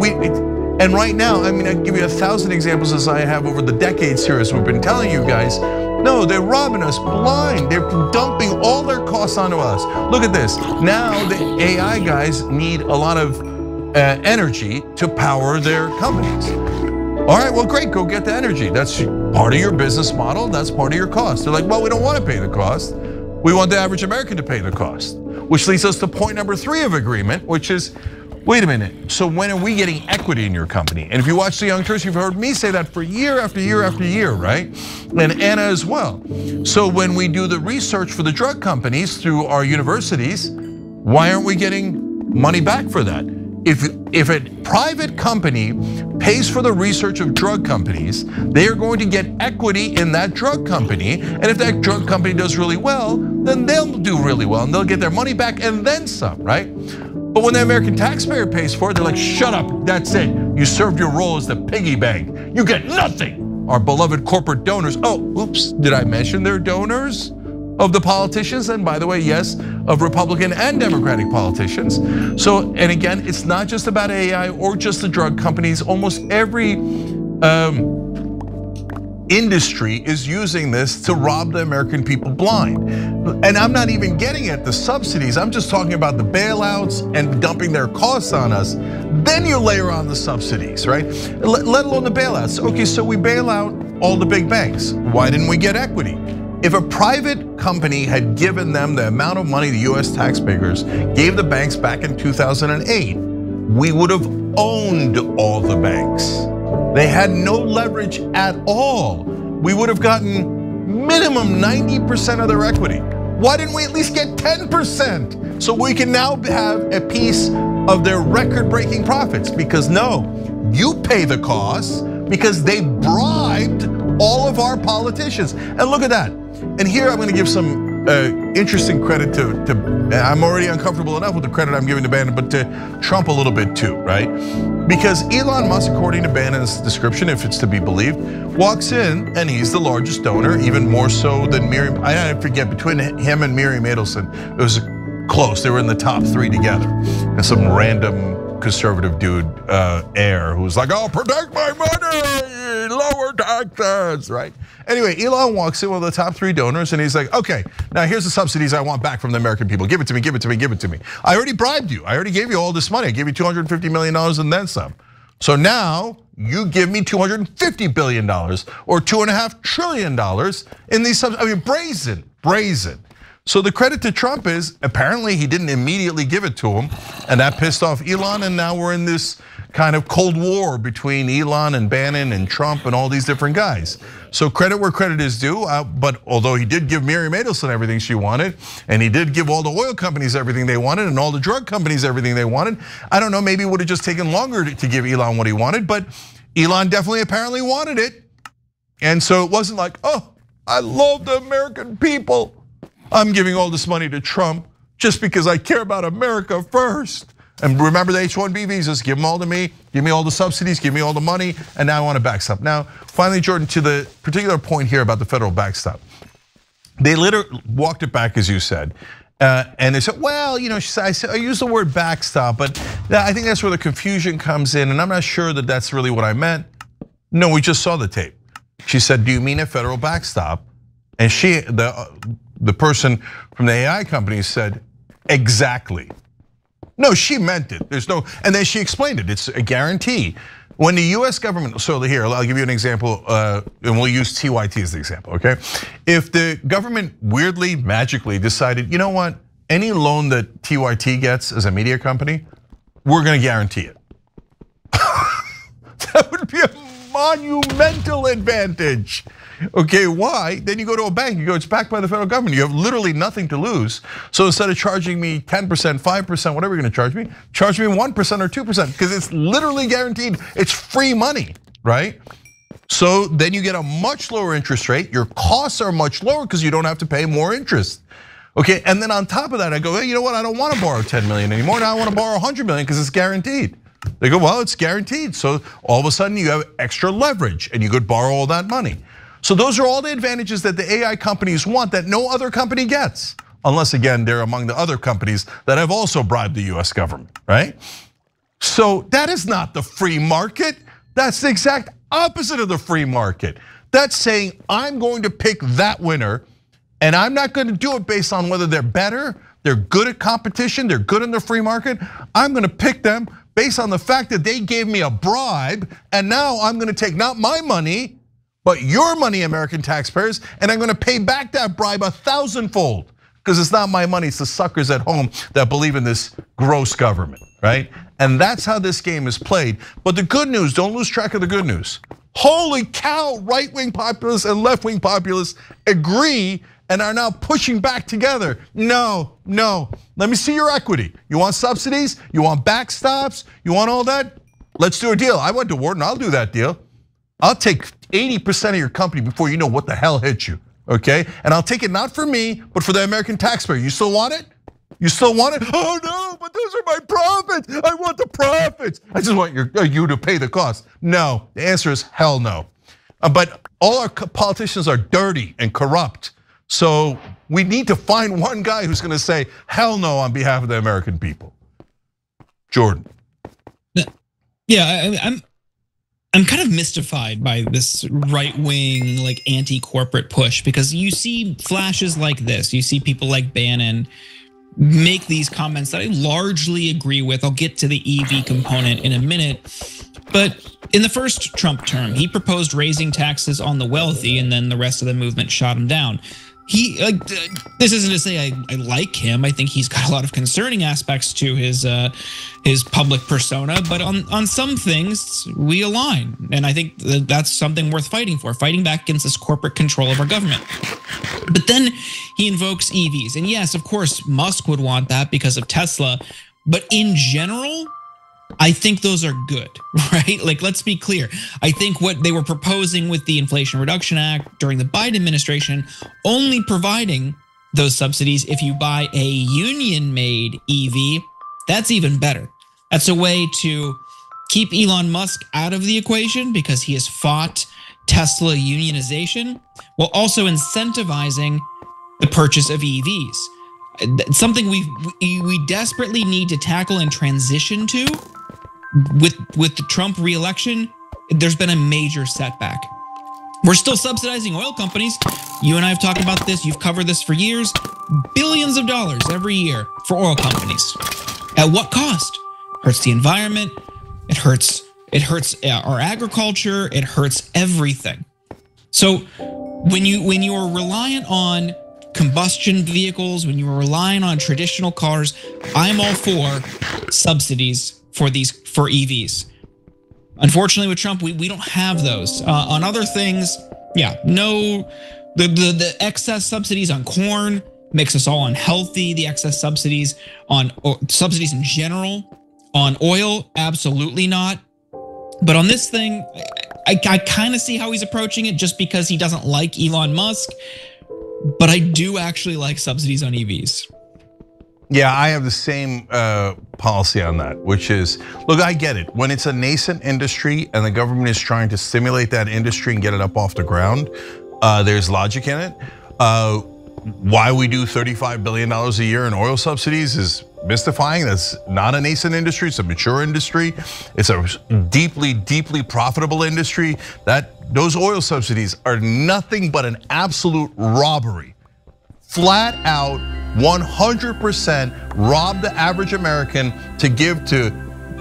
Speaker 8: and right now, I mean, I can give you 1,000 examples as I have over the decades here as we've been telling you guys. No, they're robbing us blind. They're dumping all their costs onto us. Look at this. Now the AI guys need a lot of energy to power their companies. All right, well, great, go get the energy. That's part of your business model. That's part of your cost. They're like, well, we don't want to pay the cost. We want the average American to pay the cost. Which leads us to point number 3 of agreement, which is, wait a minute, so when are we getting equity in your company? And if you watch The Young Turks, you've heard me say that for year after year after year, right? And Anna as well. So when we do the research for the drug companies through our universities, why aren't we getting money back for that? If a private company pays for the research of drug companies, they are going to get equity in that drug company. And if that drug company does really well, then they'll do really well and they'll get their money back and then some, right? But when the American taxpayer pays for it, they're like, shut up, that's it. You served your role as the piggy bank. You get nothing. Our beloved corporate donors. Oh, oops, did I mention they're donors of the politicians? And by the way, yes, of Republican and Democratic politicians. So, and again, it's not just about AI or just the drug companies. Almost every industry is using this to rob the American people blind. And I'm not even getting at the subsidies. I'm just talking about the bailouts and dumping their costs on us. Then you layer on the subsidies, right? Let alone the bailouts. Okay, so we bail out all the big banks. Why didn't we get equity? If a private company had given them the amount of money the US taxpayers gave the banks back in 2008, we would have owned all the banks. They had no leverage at all. We would have gotten minimum 90% of their equity. Why didn't we at least get 10%? So we can now have a piece of their record-breaking profits. Because no, you pay the costs because they bribed all of our politicians. And look at that. And here I'm gonna give some interesting credit to I'm already uncomfortable enough with the credit I'm giving to Bannon, but to Trump a little bit too, right? Because Elon Musk, according to Bannon's description, if it's to be believed, walks in and he's the largest donor, even more so than Miriam. I forget, between him and Miriam Adelson, it was close. They were in the top 3 together. And some random conservative dude, Air, who's like, "I'll protect my money, lower taxes," right? Anyway, Elon walks in with the top 3 donors and he's like, "Okay, now here's the subsidies I want back from the American people. Give it to me, give it to me, give it to me. I already bribed you. I already gave you all this money. I gave you $250 million and then some. So now you give me $250 billion or $2.5 trillion in these subsidies." I mean, brazen. So the credit to Trump is apparently he didn't immediately give it to him, and that pissed off Elon, and now we're in this kind of cold war between Elon and Bannon and Trump and all these different guys. So credit where credit is due, but although he did give Miriam Adelson everything she wanted, and he did give all the oil companies everything they wanted, and all the drug companies everything they wanted, I don't know, maybe it would have just taken longer to give Elon what he wanted, but Elon definitely apparently wanted it. And so it wasn't like, "Oh, I love the American people. I'm giving all this money to Trump just because I care about America first. And remember the H-1B visas, give them all to me, give me all the subsidies, give me all the money, and now I want a backstop." Now, finally, Jordan, to the particular point here about the federal backstop. They literally walked it back, as you said. And they said, "Well, I used the word backstop, but I think that's where the confusion comes in, and I'm not sure that that's really what I meant." No, we just saw the tape. She said, "Do you mean a federal backstop?" And the person from the AI company said, "Exactly." No, she meant it. There's no, and then she explained it. It's a guarantee. When the US government, so here, I'll give you an example, and we'll use TYT as the example, okay? If the government weirdly, magically decided, you know what, any loan that TYT gets as a media company, we're gonna guarantee it. That would be a monumental advantage. Okay, why? Then you go to a bank, you go, "It's backed by the federal government." You have literally nothing to lose. So instead of charging me 10%, 5%, whatever you're gonna charge me 1% or 2%, because it's literally guaranteed. It's free money, right? So then you get a much lower interest rate. Your costs are much lower because you don't have to pay more interest. Okay, and then on top of that, I go, "Hey, you know what? I don't want to borrow 10 million anymore. Now I want to borrow 100 million because it's guaranteed." They go, "Well, it's guaranteed." So all of a sudden you have extra leverage and you could borrow all that money. So those are all the advantages that the AI companies want that no other company gets. Unless again, they're among the other companies that have also bribed the US government, right? So that is not the free market. That's the exact opposite of the free market. That's saying I'm going to pick that winner and I'm not going to do it based on whether they're better, they're good at competition, they're good in the free market. I'm going to pick them based on the fact that they gave me a bribe, and now I'm going to take not my money, but your money, American taxpayers, and I'm gonna pay back that bribe 1,000-fold, because it's not my money, it's the suckers at home that believe in this gross government, right? And that's how this game is played. But the good news, don't lose track of the good news. Holy cow, right-wing populists and left-wing populists agree and are now pushing back together. No, let me see your equity. You want subsidies? You want backstops? You want all that? Let's do a deal. I went to Wharton, I'll do that deal. I'll take 80% of your company before you know what the hell hit you, okay? And I'll take it not for me, but for the American taxpayer. You still want it? You still want it? "Oh no, but those are my profits. I want the profits. I just want you to pay the cost." No, the answer is hell no. But all our politicians are dirty and corrupt. So we need to find one guy who's gonna say hell no on behalf of the American people. Jordan.
Speaker 7: Yeah, I'm kind of mystified by this right-wing, like anti-corporate push, because you see flashes like this. You see people like Bannon make these comments that I largely agree with. I'll get to the EV component in a minute. But in the first Trump term, he proposed raising taxes on the wealthy, and then the rest of the movement shot him down. This isn't to say I like him. I think he's got a lot of concerning aspects to his public persona, but on some things we align, and I think that's something worth fighting for, fighting back against this corporate control of our government. But then he invokes EVs, and yes, of course, Musk would want that because of Tesla, but in general, I think those are good, right? Like, let's be clear. I think what they were proposing with the Inflation Reduction Act during the Biden administration, only providing those subsidies if you buy a union-made EV. That's even better. That's a way to keep Elon Musk out of the equation because he has fought Tesla unionization while also incentivizing the purchase of EVs. Something we desperately need to tackle and transition to. With the Trump re-election, there's been a major setback. We're still subsidizing oil companies. You and I have talked about this. You've covered this for years. Billions of dollars every year for oil companies. At what cost? Hurts the environment. It hurts our agriculture. It hurts everything. So when you are reliant on combustion vehicles, when you are relying on traditional cars, I'm all for subsidies for EVs. Unfortunately, with Trump, we don't have those. On other things, yeah, no, the excess subsidies on corn makes us all unhealthy. The excess subsidies subsidies in general on oil, absolutely not. But on this thing, I kind of see how he's approaching it just because he doesn't like Elon Musk. But I do actually like subsidies on EVs.
Speaker 8: Yeah, I have the same policy on that, which is, look, I get it. When it's a nascent industry and the government is trying to stimulate that industry and get it up off the ground, there's logic in it. Why we do $35 billion a year in oil subsidies is mystifying. That's not a nascent industry, it's a mature industry. It's a deeply, deeply profitable industry. Those oil subsidies are nothing but an absolute robbery. Flat out, 100% rob the average American to give to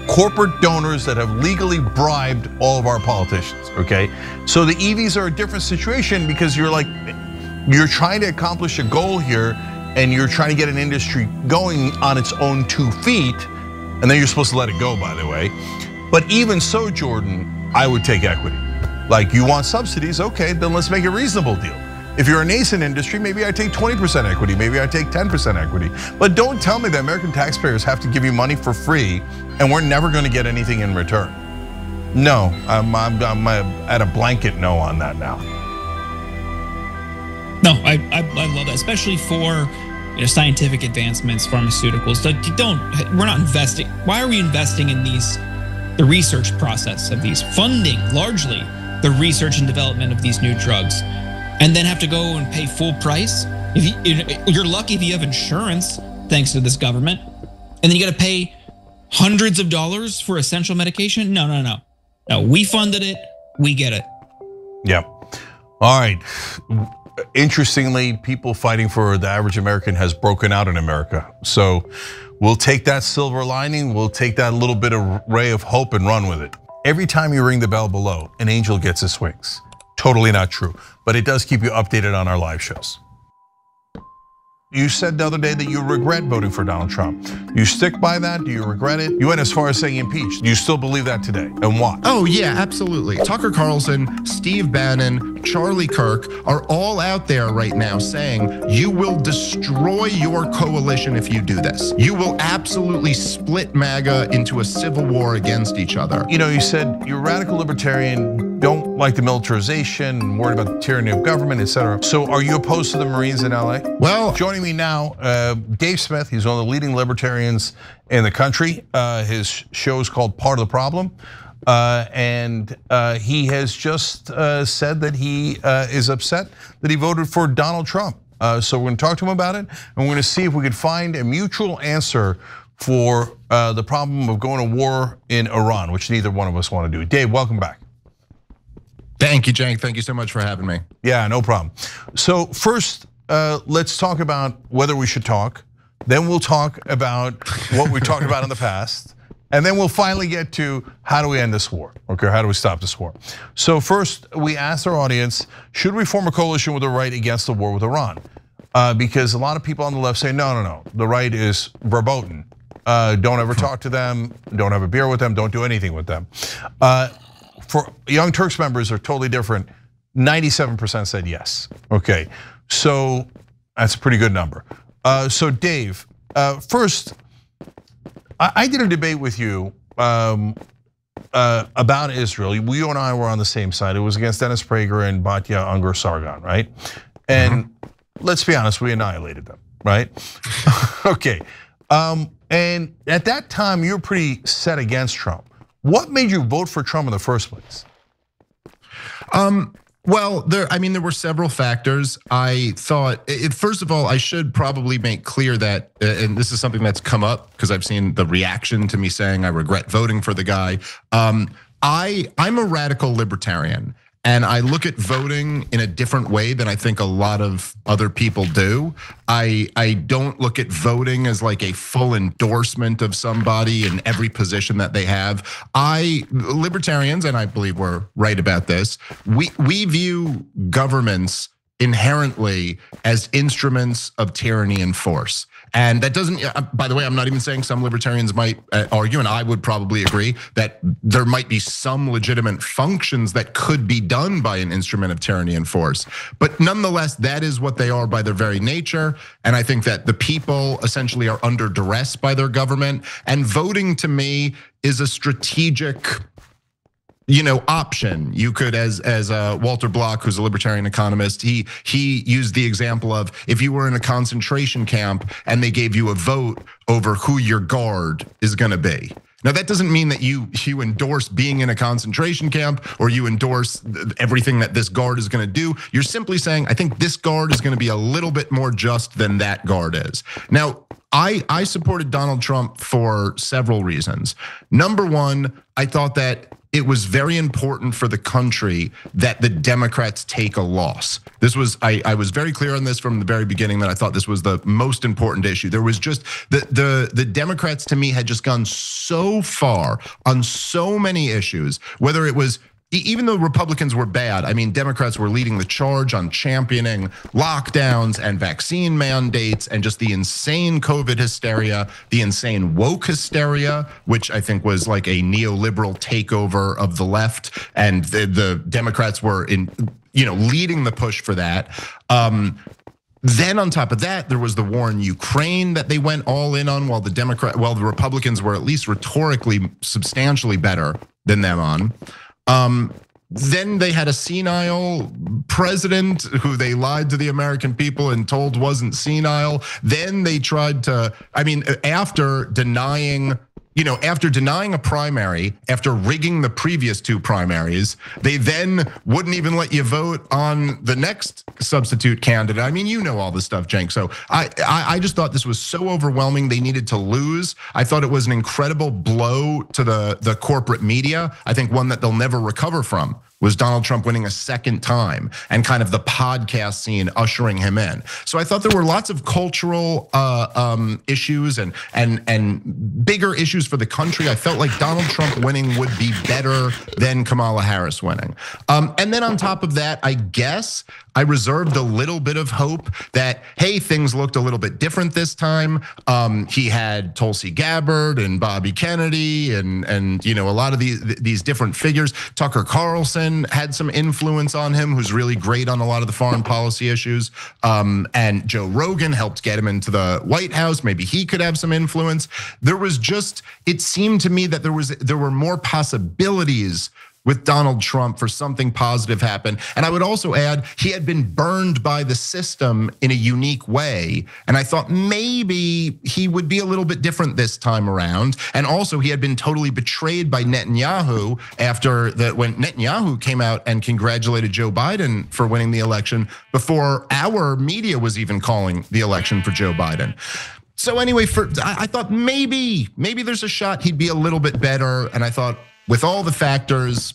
Speaker 8: corporate donors that have legally bribed all of our politicians, okay? So the EVs are a different situation because you're trying to accomplish a goal here and you're trying to get an industry going on its own 2 feet, and then you're supposed to let it go, by the way. But even so, Jordan, I would take equity. Like, you want subsidies, okay, then let's make a reasonable deal. If you're a nascent industry, maybe I take 20% equity, maybe I take 10% equity. But don't tell me that American taxpayers have to give you money for free and we're never gonna get anything in return. No, I'm at a blanket no on that now.
Speaker 7: No, I love that, especially for scientific advancements, pharmaceuticals. We're not investing. Why are we investing in the research process of these, funding largely the research and development of these new drugs, and then have to go and pay full price? You're lucky if you have insurance, thanks to this government, and then you got to pay hundreds of dollars for essential medication. No. We funded it. We get it.
Speaker 8: Yeah. All right. Interestingly, people fighting for the average American has broken out in America. So we'll take that silver lining, we'll take that little bit of ray of hope and run with it. Every time you ring the bell below, an angel gets his wings. Totally not true, but it does keep you updated on our live shows. You said the other day that you regret voting for Donald Trump. You stick by that? Do you regret it? You went as far as saying impeach. Do you still believe that today? And why?
Speaker 11: Oh yeah, absolutely. Tucker Carlson, Steve Bannon, Charlie Kirk are all out there right now saying you will destroy your coalition if you do this. You will absolutely split MAGA into a civil war against each other.
Speaker 8: You said you're a radical libertarian, don't like the militarization, worried about the tyranny of government, etc. So are you opposed to the Marines in LA?
Speaker 11: Well,
Speaker 8: joining me now, Dave Smith. He's one of the leading libertarians in the country. His show is called Part of the Problem. And he has just said that he is upset that he voted for Donald Trump. So we're gonna talk to him about it, and we're gonna see if we could find a mutual answer for the problem of going to war in Iran, which neither one of us wanna do. Dave, welcome back.
Speaker 11: Thank you, Cenk. Thank you so much for having me.
Speaker 8: Yeah, no problem. So first, let's talk about whether we should talk. Then we'll talk about what we talked about in the past. And then we'll finally get to how do we end this war, okay? How do we stop this war? So first, we asked our audience, should we form a coalition with the right against the war with Iran? Because a lot of people on the left say, no, the right is verboten. Don't ever talk to them, don't have a beer with them, don't do anything with them. For Young Turks members are totally different. 97% said yes, okay. So that's a pretty good number. So Dave, first, I did a debate with you about Israel. You and I were on the same side. It was against Dennis Prager and Batya Ungar Sargon, right? And let's be honest, we annihilated them, right? Okay, and at that time, you were pretty set against Trump. What made you vote for Trump in the first place?
Speaker 11: Well, there were several factors. I thought, first of all, I should probably make clear that, and this is something that's come up because I've seen the reaction to me saying I regret voting for the guy. I'm a radical libertarian. And I look at voting in a different way than I think a lot of other people do. I don't look at voting as like a full endorsement of somebody in every position that they have. Libertarians, and I believe we're right about this, we view governments inherently as instruments of tyranny and force. And that doesn't, by the way, I'm not even saying some libertarians might argue, and I would probably agree, that there might be some legitimate functions that could be done by an instrument of tyranny and force. But nonetheless, that is what they are by their very nature. And I think that the people essentially are under duress by their government. And voting to me is a strategic, option. You could, as Walter Block, who's a libertarian economist, he used the example of if you were in a concentration camp and they gave you a vote over who your guard is going to be. Now, that doesn't mean that you endorse being in a concentration camp or you endorse everything that this guard is going to do. You're simply saying, I think this guard is going to be a little bit more just than that guard is. Now, I supported Donald Trump for several reasons. Number one, I thought that it was very important for the country that the Democrats take a loss. This was, I was very clear on this from the very beginning that I thought this was the most important issue. There was just, the Democrats to me had just gone so far on so many issues, whether it was, even though Republicans were bad, I mean, Democrats were leading the charge on championing lockdowns and vaccine mandates and just the insane COVID hysteria, the insane woke hysteria, which I think was like a neoliberal takeover of the left. And the Democrats were leading the push for that. Then on top of that, there was the war in Ukraine that they went all in on, while the Republicans were at least rhetorically substantially better than them on. Then they had a senile president who they lied to the American people and told wasn't senile. Then they tried to, after denying a primary, after rigging the previous two primaries, they then wouldn't even let you vote on the next substitute candidate. I mean, you know all this stuff, Cenk. So I just thought this was so overwhelming. They needed to lose. I thought it was an incredible blow to the corporate media. I think one that they'll never recover from was Donald Trump winning a second time and kind of the podcast scene ushering him in. So I thought there were lots of cultural issues and bigger issues for the country. I felt like Donald Trump winning would be better than Kamala Harris winning. And then on top of that, I guess I reserved a little bit of hope that, hey, things looked a little bit different this time. He had Tulsi Gabbard and Bobby Kennedy and a lot of these different figures. Tucker Carlson had some influence on him, who's really great on a lot of the foreign policy issues. And Joe Rogan helped get him into the White House. Maybe he could have some influence. There was just, it seemed to me that there were more possibilities with Donald Trump for something positive happen. And I would also add, he had been burned by the system in a unique way. And I thought maybe he would be a little bit different this time around. And also he had been totally betrayed by Netanyahu when Netanyahu came out and congratulated Joe Biden for winning the election before our media was even calling the election for Joe Biden. So anyway, I thought maybe there's a shot he'd be a little bit better. And I thought, with all the factors,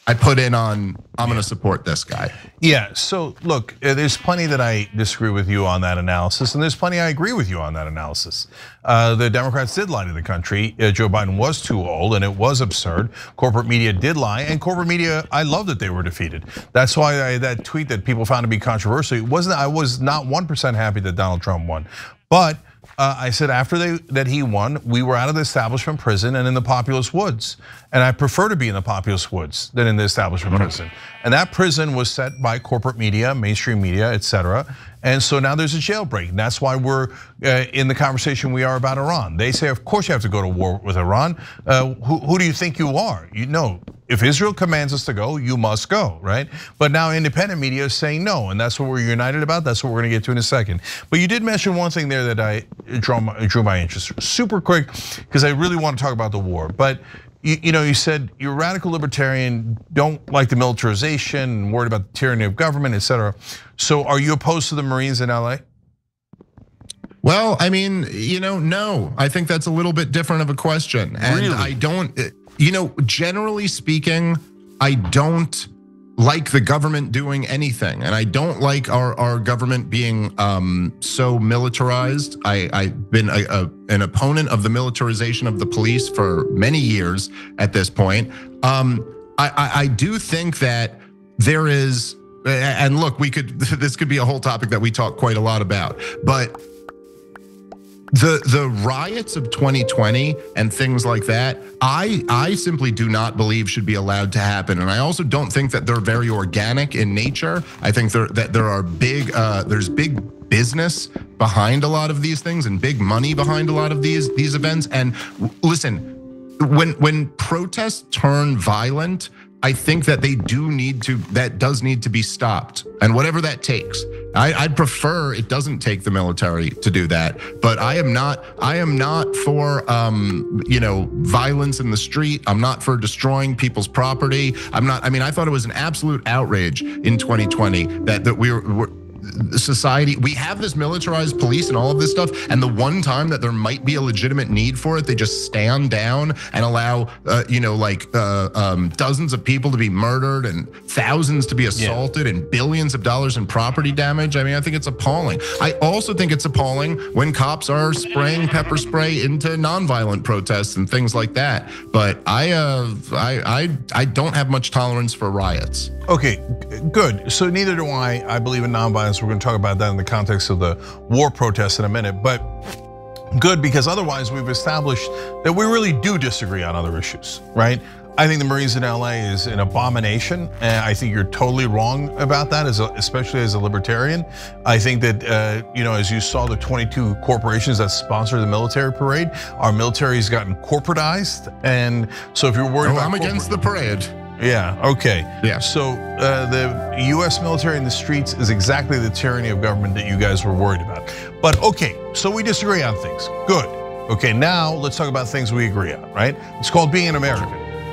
Speaker 11: I put in on, I'm going to support this guy.
Speaker 8: Yeah, so look, there's plenty that I disagree with you on that analysis, and there's plenty I agree with you on that analysis. The Democrats did lie to the country. Joe Biden was too old, and it was absurd. Corporate media did lie, and corporate media, I love that they were defeated. That's why that tweet that people found to be controversial, I was not 1% happy that Donald Trump won. But I said after that he won, we were out of the establishment prison and in the populist woods. And I prefer to be in the populous woods than in the establishment prison. And that prison was set by corporate media, mainstream media, et cetera. And so now there's a jailbreak. And that's why we're in the conversation we are about Iran. They say, of course you have to go to war with Iran. Who do you think you are? You know, if Israel commands us to go, you must go, right? But now independent media is saying no, and that's what we're united about. That's what we're gonna get to in a second. But you did mention one thing there that drew my interest. Super quick, because I really want to talk about the war. But you said you're a radical libertarian, don't like the militarization, worried about the tyranny of government, et cetera. So are you opposed to the Marines in LA?
Speaker 11: Well, I mean, no. I think that's a little bit different of a question. And
Speaker 8: really?
Speaker 11: I don't, generally speaking, I don't like the government doing anything. And I don't like our government being so militarized. I've been an opponent of the militarization of the police for many years at this point. I do think that there is, and look, this could be a whole topic that we talk quite a lot about, but the riots of 2020 and things like that, I simply do not believe should be allowed to happen. And I also don't think that they're very organic in nature. I think that there are there's big business behind a lot of these things and big money behind a lot of these events. And listen, when protests turn violent, I think that that does need to be stopped, and whatever that takes. I'd prefer it doesn't take the military to do that, but I am not for violence in the street. I'm not for destroying people's property. I thought it was an absolute outrage in 2020 that we were society, we have this militarized police and all of this stuff, and the one time that there might be a legitimate need for it, they just stand down and allow dozens of people to be murdered and thousands to be assaulted and billions of dollars in property damage. I mean, I think it's appalling. I also think it's appalling when cops are spraying pepper spray into nonviolent protests and things like that. But I don't have much tolerance for riots.
Speaker 8: Okay, good. So neither do I. I believe in nonviolence. We're going to talk about that in the context of the war protests in a minute. But good, because otherwise we've established that we really do disagree on other issues, right? I think the Marines in LA is an abomination, and I think you're totally wrong about that, especially as a libertarian. I think that, as you saw the 22 corporations that sponsor the military parade, our military has gotten corporatized, and so if you're worried about
Speaker 11: I'm against the parade.
Speaker 8: Yeah, okay.
Speaker 11: Yeah.
Speaker 8: So the US military in the streets is exactly the tyranny of government that you guys were worried about. But okay, so we disagree on things, good. Okay, now let's talk about things we agree on, right? It's called being an American.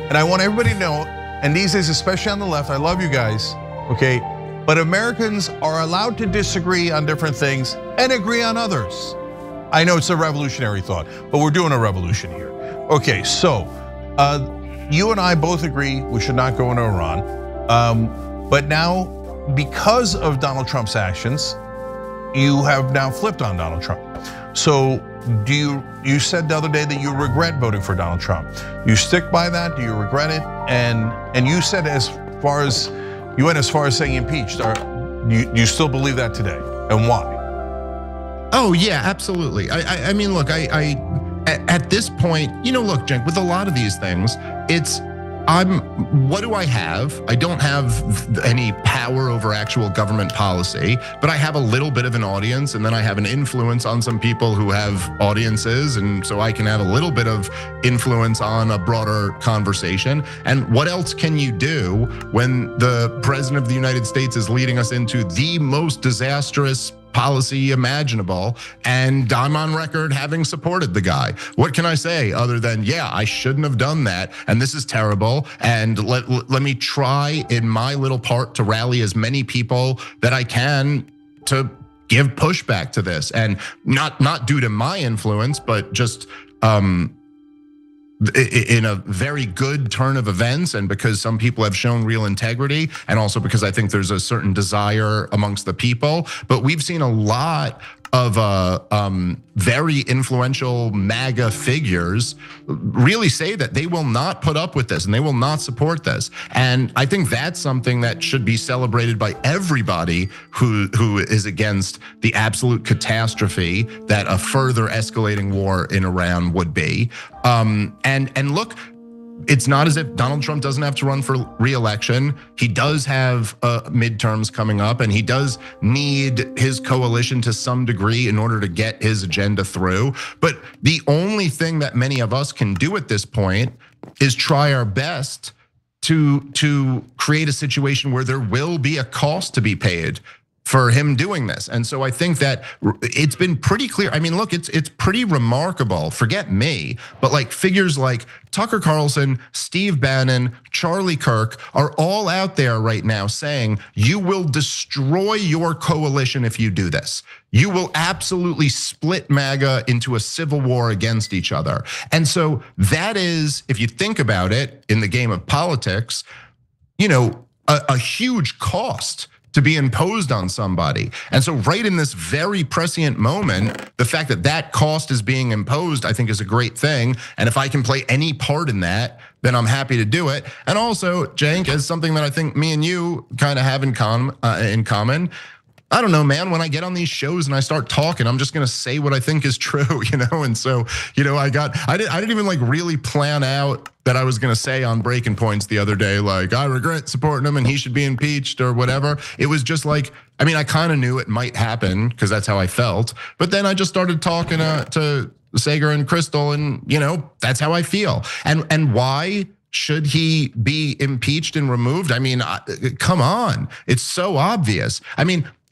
Speaker 8: And I want everybody to know, and these days, especially on the left, I love you guys, okay? But Americans are allowed to disagree on different things and agree on others. I know it's a revolutionary thought, but we're doing a revolution here. Okay, so you and I both agree we should not go into Iran. But now, because of Donald Trump's actions, you have now flipped on Donald Trump. So you said the other day that you regret voting for Donald Trump. You stick by that? Do you regret it? And you said you went as far as saying impeached. You still believe that today? And why?
Speaker 11: Oh yeah, absolutely. I mean, look, at this point, look, Cenk, with a lot of these things, what do I have? I don't have any power over actual government policy, but I have a little bit of an audience, and then I have an influence on some people who have audiences, and so I can have a little bit of influence on a broader conversation. And what else can you do when the president of the United States is leading us into the most disastrous policy imaginable, and I'm on record having supported the guy? What can I say other than, yeah, I shouldn't have done that, and this is terrible, and let me try in my little part to rally as many people that I can to give pushback to this, and not due to my influence, but just in a very good turn of events, and because some people have shown real integrity, and also because I think there's a certain desire amongst the people. But we've seen a lot of very influential MAGA figures really say that they will not put up with this and they will not support this. And I think that's something that should be celebrated by everybody who is against the absolute catastrophe that a further escalating war in Iran would be. And look, it's not as if Donald Trump doesn't have to run for re-election. He does have midterms coming up, and he does need his coalition to some degree in order to get his agenda through. But the only thing that many of us can do at this point is try our best to create a situation where there will be a cost to be paid for him doing this. And so I think that it's been pretty clear. I mean, look, it's pretty remarkable. Forget me, but like figures like Tucker Carlson, Steve Bannon, Charlie Kirk are all out there right now saying, you will destroy your coalition if you do this. You will absolutely split MAGA into a civil war against each other. And so that is, if you think about it in the game of politics, a huge cost to be imposed on somebody. And so right in this very prescient moment, the fact that that cost is being imposed, I think is a great thing. And if I can play any part in that, then I'm happy to do it. And also, Cenk, is something that I think me and you kind of have in common. I don't know, man, when I get on these shows and I start talking, I'm just gonna say what I think is true, And so, I didn't even like really plan out that I was gonna say on Breaking Points the other day, like, I regret supporting him and he should be impeached or whatever. It was just like, I kind of knew it might happen because that's how I felt. But then I just started talking to Sager and Crystal, and that's how I feel. And why should he be impeached and removed? Come on, it's so obvious.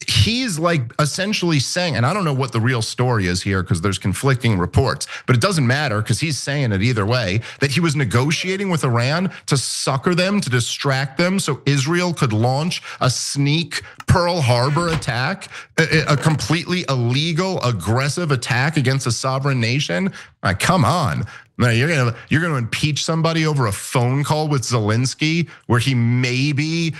Speaker 11: He's like essentially saying, and I don't know what the real story is here because there's conflicting reports, but it doesn't matter because he's saying it either way, that he was negotiating with Iran to sucker them, to distract them so Israel could launch a sneak Pearl Harbor attack, a completely illegal, aggressive attack against a sovereign nation. Come on. Now you're gonna impeach somebody over a phone call with Zelensky where he maybe,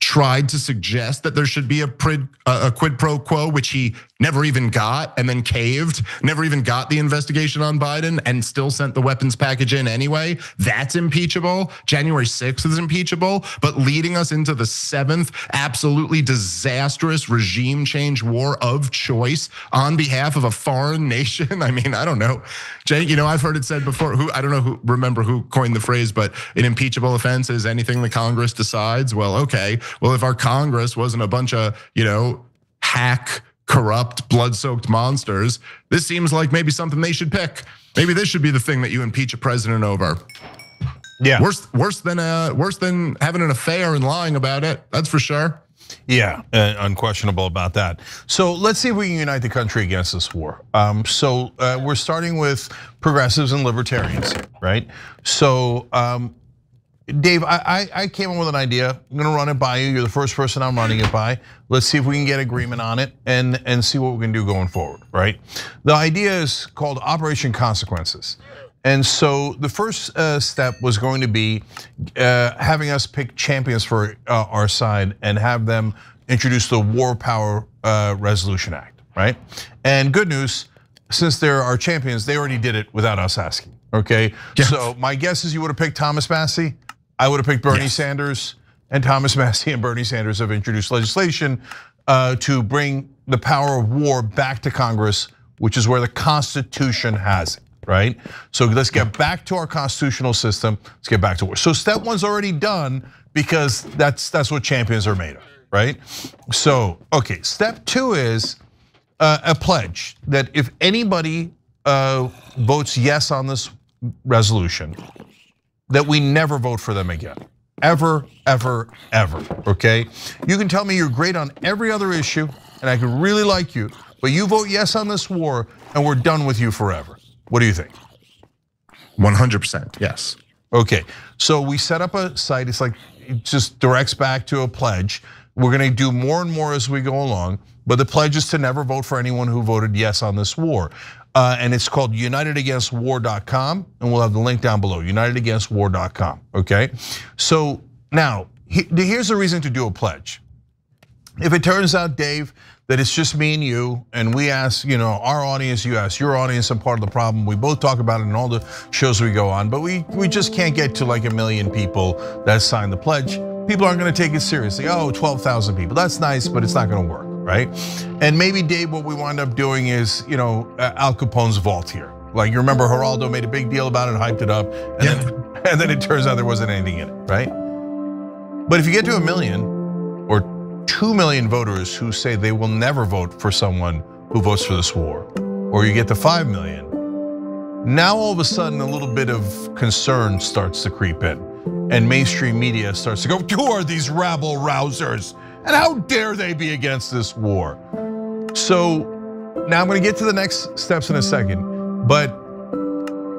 Speaker 11: tried to suggest that there should be a quid pro quo, which he never even got, and then caved, never even got the investigation on Biden and still sent the weapons package in anyway. That's impeachable. January 6th is impeachable, but leading us into the 7th absolutely disastrous regime change war of choice on behalf of a foreign nation. I don't know. Cenk, I've heard it said before, remember who coined the phrase, but an impeachable offense is anything the Congress decides. Well, okay. Well, if our Congress wasn't a bunch of, hack, corrupt, blood-soaked monsters, this seems like maybe something they should pick. Maybe this should be the thing that you impeach a president over. Yeah, worse than having an affair and lying about it. That's for sure.
Speaker 8: Yeah, unquestionable about that. So let's see if we can unite the country against this war. We're starting with progressives and libertarians, right? So, Dave, I came up with an idea. I'm gonna run it by you. You're the first person I'm running it by. Let's see if we can get agreement on it and see what we can do going forward, right? The idea is called Operation Consequences. And so the first step was going to be having us pick champions for our side and have them introduce the War Power Resolution Act, right? And good news, since they're our champions, they already did it without us asking, okay? Yes. So my guess is you would have picked Thomas Massie. I would have picked Bernie Sanders, and Thomas Massie and Bernie Sanders have introduced legislation to bring the power of war back to Congress, which is where the Constitution has it, right? So let's get back to our constitutional system. Let's get back to war. So step one's already done because that's what champions are made of, right? So, okay, step two is a pledge that if anybody votes yes on this resolution, that we never vote for them again. Ever, ever, ever, okay? You can tell me you're great on every other issue and I could really like you, but you vote yes on this war and we're done with you forever. What do you think?
Speaker 11: 100%, yes.
Speaker 8: Okay, so we set up a site, it's like, it just directs back to a pledge. We're gonna do more and more as we go along, but the pledge is to never vote for anyone who voted yes on this war. And it's called unitedagainstwar.com, and we'll have the link down below, unitedagainstwar.com, okay? So now, here's the reason to do a pledge. If it turns out, Dave, that it's just me and you, and we ask, our audience, you ask your audience, I'm part of the problem. We both talk about it in all the shows we go on, but we just can't get to like 1 million people that sign the pledge. People aren't gonna take it seriously. 12,000 people, that's nice, but it's not gonna work, right? And maybe, Dave, what we wind up doing is, Al Capone's vault here. Like you remember Geraldo made a big deal about it, hyped it up, and then it turns out there wasn't anything in it, right? But if you get to 1 million or 2 million voters who say they will never vote for someone who votes for this war, or you get to 5 million, now all of a sudden a little bit of concern starts to creep in. And mainstream media starts to go, who are these rabble rousers? And how dare they be against this war? So now I'm gonna get to the next steps in a second, but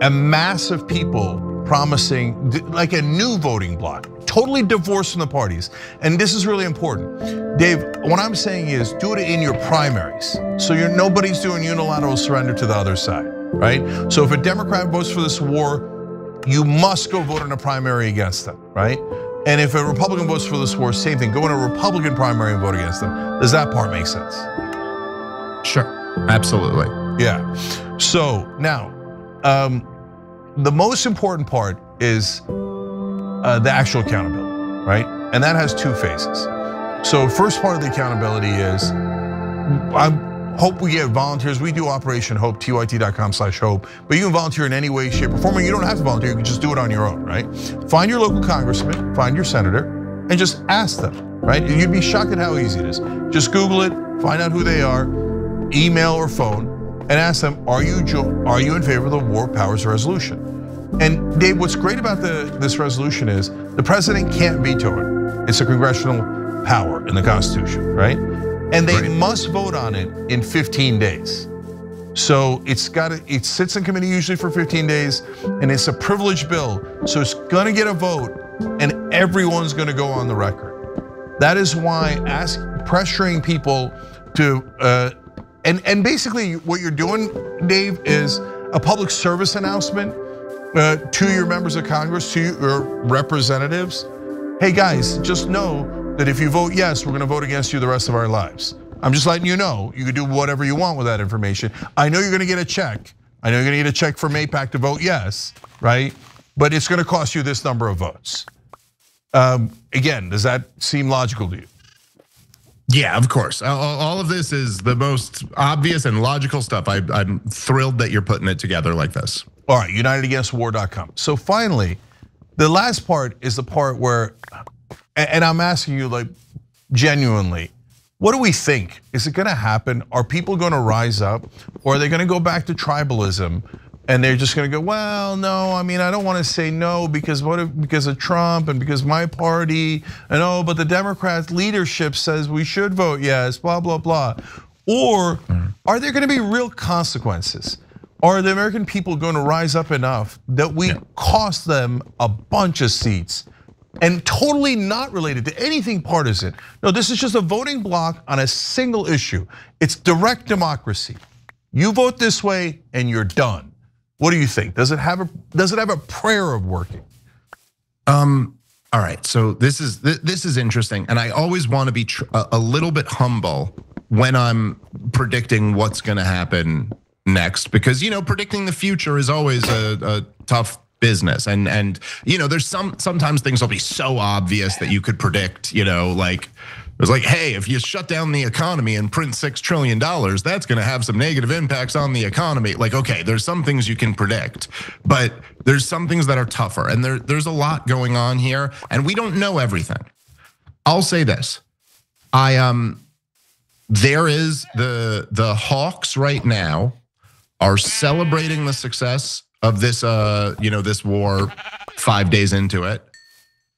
Speaker 8: a mass of people promising like a new voting bloc, totally divorced from the parties. And this is really important. Dave, what I'm saying is do it in your primaries. So nobody's doing unilateral surrender to the other side, right? So if a Democrat votes for this war, you must go vote in a primary against them, right? And if a Republican votes for this war, same thing, go in a Republican primary and vote against them. Does that part make sense?
Speaker 11: Sure, absolutely.
Speaker 8: Yeah, so now, the most important part is the actual accountability, right? And that has 2 phases. So first part of the accountability is, I hope we get volunteers. We do Operation Hope, tyt.com/hope, but you can volunteer in any way, shape, or form. You don't have to volunteer, you can just do it on your own, right? Find your local congressman, find your senator, and just ask them, right? You'd be shocked at how easy it is. Just Google it, find out who they are, email or phone, and ask them, are you in favor of the War Powers Resolution? And Dave, what's great about this resolution is the president can't veto it. It's a congressional power in the Constitution, right? And they must vote on it in 15 days. So it sits in committee usually for 15 days, and it's a privileged bill. So it's gonna get a vote, and everyone's gonna go on the record. That is why pressuring people to, and basically what you're doing, Dave, is a public service announcement to your members of Congress, to your representatives. Hey guys, just know that if you vote yes, we're gonna vote against you the rest of our lives. I'm just letting you know, you can do whatever you want with that information. I know you're gonna get a check. I know you're gonna get a check from AIPAC to vote yes, right? But it's gonna cost you this number of votes. Again, does that seem logical to you?
Speaker 11: Yeah, of course. All of this is the most obvious and logical stuff. I'm thrilled that you're putting it together like this.
Speaker 8: All right, unitedagainstwar.com. So finally, the last part is the part where, and I'm asking you like genuinely, what do we think? Is it gonna happen? Are people gonna rise up? Or are they gonna go back to tribalism and they're just gonna go, well, no, I mean, I don't wanna say no because because of Trump and because my party, and oh, but the Democrats leadership says we should vote yes, blah, blah, blah. Or are there gonna be real consequences? Are the American people gonna rise up enough that we cost them a bunch of seats? And totally not related to anything partisan. No, this is just a voting bloc on a single issue. It's direct democracy. You vote this way and you're done. What do you think? Does it have a prayer of working?
Speaker 11: All right, so this is interesting, and I always want to be a little bit humble when I'm predicting what's going to happen next, because predicting the future is always a tough business, and there's sometimes things will be so obvious that you could predict, like it's like, hey, if you shut down the economy and print $6 trillion, that's gonna have some negative impacts on the economy. Like, okay, there's some things you can predict, but there's some things that are tougher, and there's a lot going on here, and we don't know everything. I'll say this, there is the Hawks right now are celebrating the success of this, this war 5 days into it.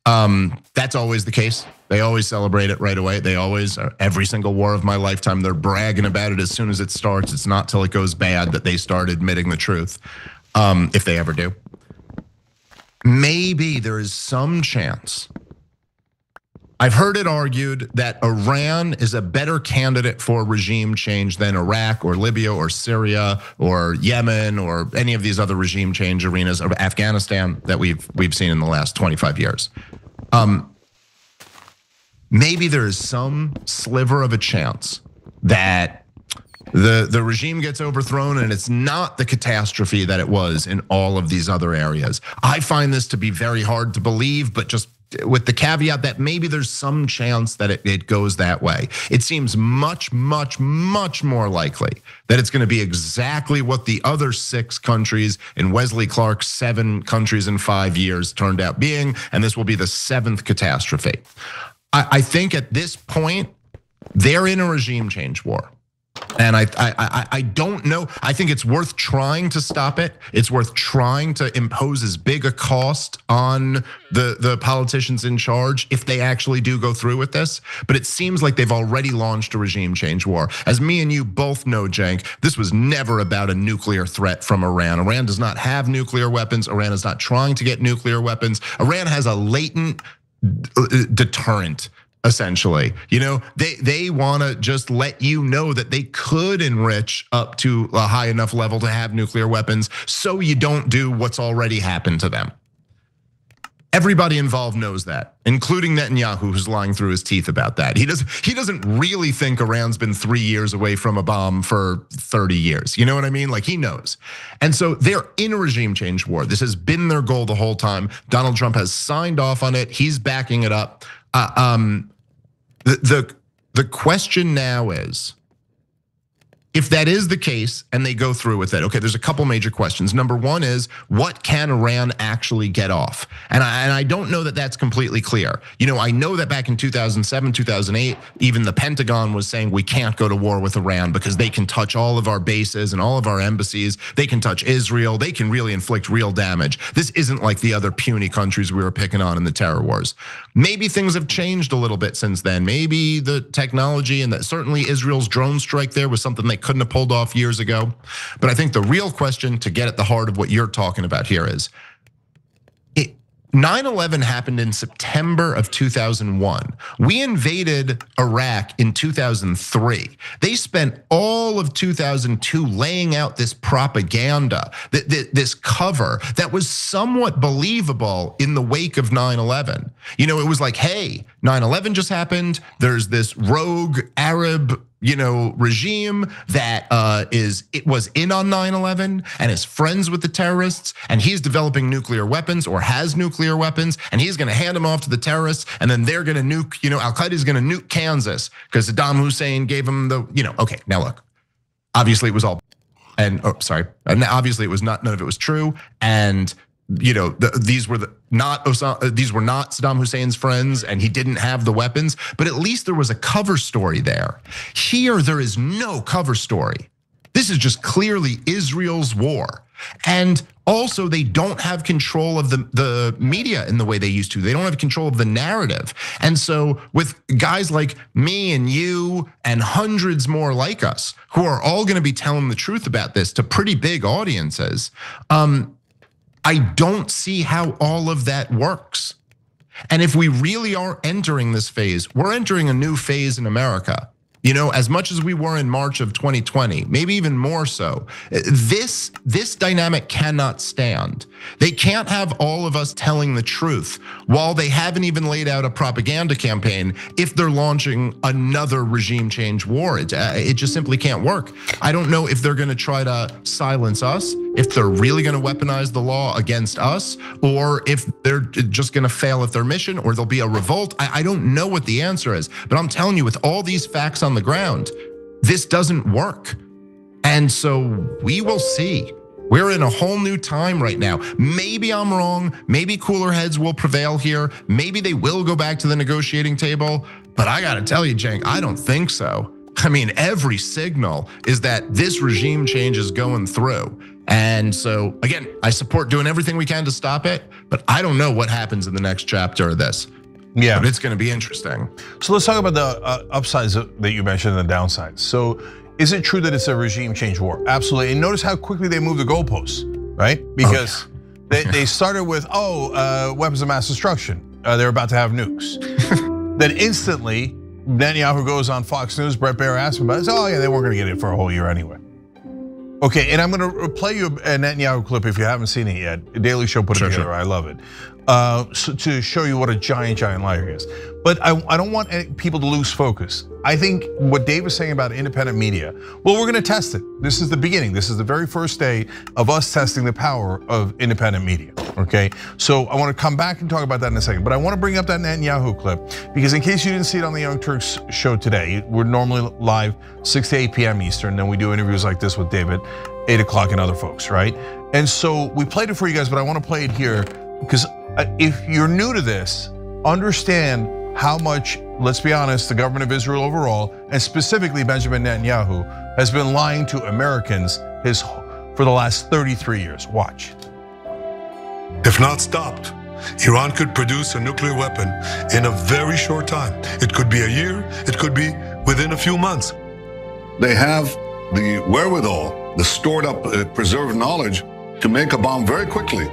Speaker 11: That's always the case. They always celebrate it right away. They always, every single war of my lifetime, they're bragging about it as soon as it starts. It's not till it goes bad that they start admitting the truth, if they ever do. Maybe there is some chance. I've heard it argued that Iran is a better candidate for regime change than Iraq or Libya or Syria or Yemen or any of these other regime change arenas, or Afghanistan that we've seen in the last 25 years. Maybe there is some sliver of a chance that the regime gets overthrown and it's not the catastrophe that it was in all of these other areas. I find this to be very hard to believe, but just with the caveat that maybe there's some chance that it goes that way. It seems much, much, much more likely that it's going to be exactly what the other 6 countries in Wesley Clark's 7 countries in 5 years turned out being, and this will be the 7th catastrophe. I think at this point, they're in a regime change war. And I don't know. I think it's worth trying to stop it. It's worth trying to impose as big a cost on the politicians in charge if they actually do go through with this. But it seems like they've already launched a regime change war. As me and you both know, Cenk, this was never about a nuclear threat from Iran. Iran does not have nuclear weapons. Iran is not trying to get nuclear weapons. Iran has a latent deterrent. Essentially, they want to just let you know that they could enrich up to a high enough level to have nuclear weapons, so you don't do what's already happened to them. Everybody involved knows that, including Netanyahu, who's lying through his teeth about that. He doesn't really think Iran's been 3 years away from a bomb for 30 years. You know what I mean? Like, he knows. And so they're in a regime change war. This has been their goal the whole time. Donald Trump has signed off on it. He's backing it up. The question now is, if that is the case and they go through with it, okay, there's a couple major questions. Number one is, what can Iran actually get off? And I don't know that that's completely clear. I know that back in 2007, 2008, even the Pentagon was saying we can't go to war with Iran because they can touch all of our bases and all of our embassies. They can touch Israel. They can really inflict real damage. This isn't like the other puny countries we were picking on in the terror wars. Maybe things have changed a little bit since then. Maybe the technology and that certainly Israel's drone strike there was something they couldn't have pulled off years ago. But I think the real question to get at the heart of what you're talking about here is, 9/11 happened in September of 2001. We invaded Iraq in 2003. They spent all of 2002 laying out this propaganda, this cover that was somewhat believable in the wake of 9/11. It was like, hey, 9/11 just happened. There's this rogue Arab regime that was in on 9/11 and is friends with the terrorists, and he's developing nuclear weapons or has nuclear weapons, and he's going to hand them off to the terrorists, and then they're going to nuke. Al Qaeda is going to nuke Kansas because Saddam Hussein gave them the. Okay, now look, obviously it was all, and obviously it was not. None of it was true, and. These were not Saddam Hussein's friends, and he didn't have the weapons, but at least there was a cover story there. Here, there is no cover story. This is just clearly Israel's war. And also, they don't have control of the media in the way they used to. They don't have control of the narrative. And so with guys like me and you and hundreds more like us, who are all going to be telling the truth about this to pretty big audiences, I don't see how all of that works. And if we really are entering this phase, we're entering a new phase in America. As much as we were in March of 2020, maybe even more so, this dynamic cannot stand. They can't have all of us telling the truth while they haven't even laid out a propaganda campaign if they're launching another regime change war. It just simply can't work. I don't know if they're gonna try to silence us, if they're really gonna weaponize the law against us, or if they're just gonna fail at their mission, or there'll be a revolt. I don't know what the answer is, but I'm telling you, with all these facts on the ground, this doesn't work. And so we will see. We're in a whole new time right now. Maybe I'm wrong. Maybe cooler heads will prevail here. Maybe they will go back to the negotiating table. But I gotta tell you, Cenk, I don't think so. I mean, every signal is that this regime change is going through. And so, again, I support doing everything we can to stop it, but I don't know what happens in the next chapter of this.
Speaker 8: Yeah,
Speaker 11: but it's going to be interesting.
Speaker 8: So let's talk about the upsides that you mentioned and the downsides. So is it true that it's a regime change war? Absolutely. And notice how quickly they move the goalposts, right? Because they started with, weapons of mass destruction. They're about to have nukes. Then instantly, Netanyahu goes on Fox News, Bret Baier asked him about it. Oh yeah, they weren't gonna get it for a whole year anyway. Okay, and I'm gonna play you a Netanyahu clip if you haven't seen it yet. Daily Show put it together, I love it. to show you what a giant liar he is. But I don't want people to lose focus. I think what Dave is saying about independent media, well, we're gonna test it. This is the beginning. This is the very first day of us testing the power of independent media, okay? So I wanna come back and talk about that in a second, but I wanna bring up that Netanyahu clip, because in case you didn't see it on the Young Turks show today, we're normally live 6 to 8 p.m. Eastern, then we do interviews like this with David, 8 o'clock and other folks, right? And so we played it for you guys, but I wanna play it here, because if you're new to this, understand how much, let's be honest, the government of Israel overall, and specifically Benjamin Netanyahu, has been lying to Americans for the last 33 years. Watch.
Speaker 12: If not stopped, Iran could produce a nuclear weapon in a very short time. It could be a year, it could be within a few months.
Speaker 13: They have the wherewithal, the stored up, preserved knowledge to make a bomb very quickly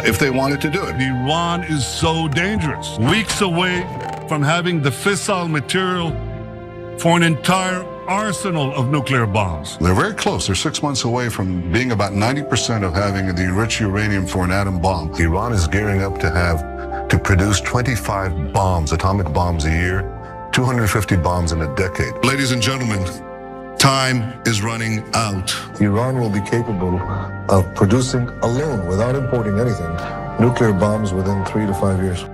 Speaker 13: if they wanted to do it.
Speaker 14: Iran is so dangerous. Weeks away from having the fissile material for an entire arsenal of nuclear bombs.
Speaker 13: They're very close. They're 6 months away from being about 90% of having the enriched uranium for an atom bomb. Iran is gearing up to produce 25 bombs, atomic bombs a year, 250 bombs in a decade. Ladies and gentlemen, time is running out.
Speaker 15: Iran will be capable of producing alone, without importing anything, nuclear bombs within 3 to 5 years.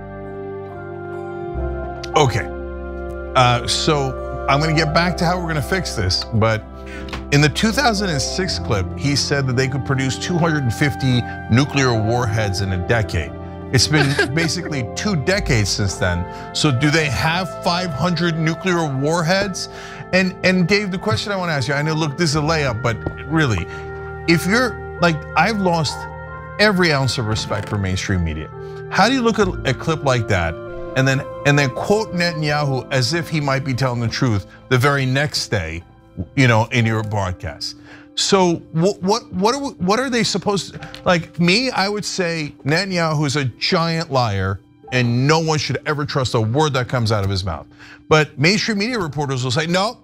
Speaker 8: Okay, so I'm gonna get back to how we're gonna fix this, but in the 2006 clip, he said that they could produce 250 nuclear warheads in a decade. It's been basically 2 decades since then. So do they have 500 nuclear warheads? And Dave, the question I wanna ask you, I know, look, this is a layup, but really, if you're like, I've lost every ounce of respect for mainstream media. How do you look at a clip like that and then quote Netanyahu as if he might be telling the truth the very next day, in your broadcast? So what are they supposed to, like me, I would say Netanyahu is a giant liar and no one should ever trust a word that comes out of his mouth. But mainstream media reporters will say, nope.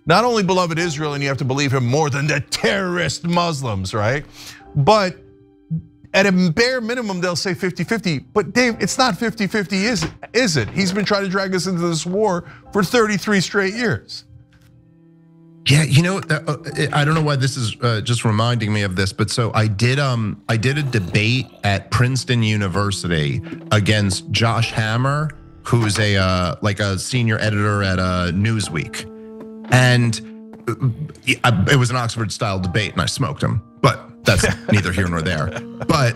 Speaker 8: Not only beloved Israel, and you have to believe him more than the terrorist Muslims, right? But at a bare minimum, they'll say 50-50. But Dave, it's not 50-50, is it? He's been trying to drag us into this war for 33 straight years.
Speaker 11: Yeah, I don't know why this is just reminding me of this, but so I did a debate at Princeton University against Josh Hammer, who's a senior editor at Newsweek, and it was an Oxford-style debate, and I smoked him, but that's neither here nor there. But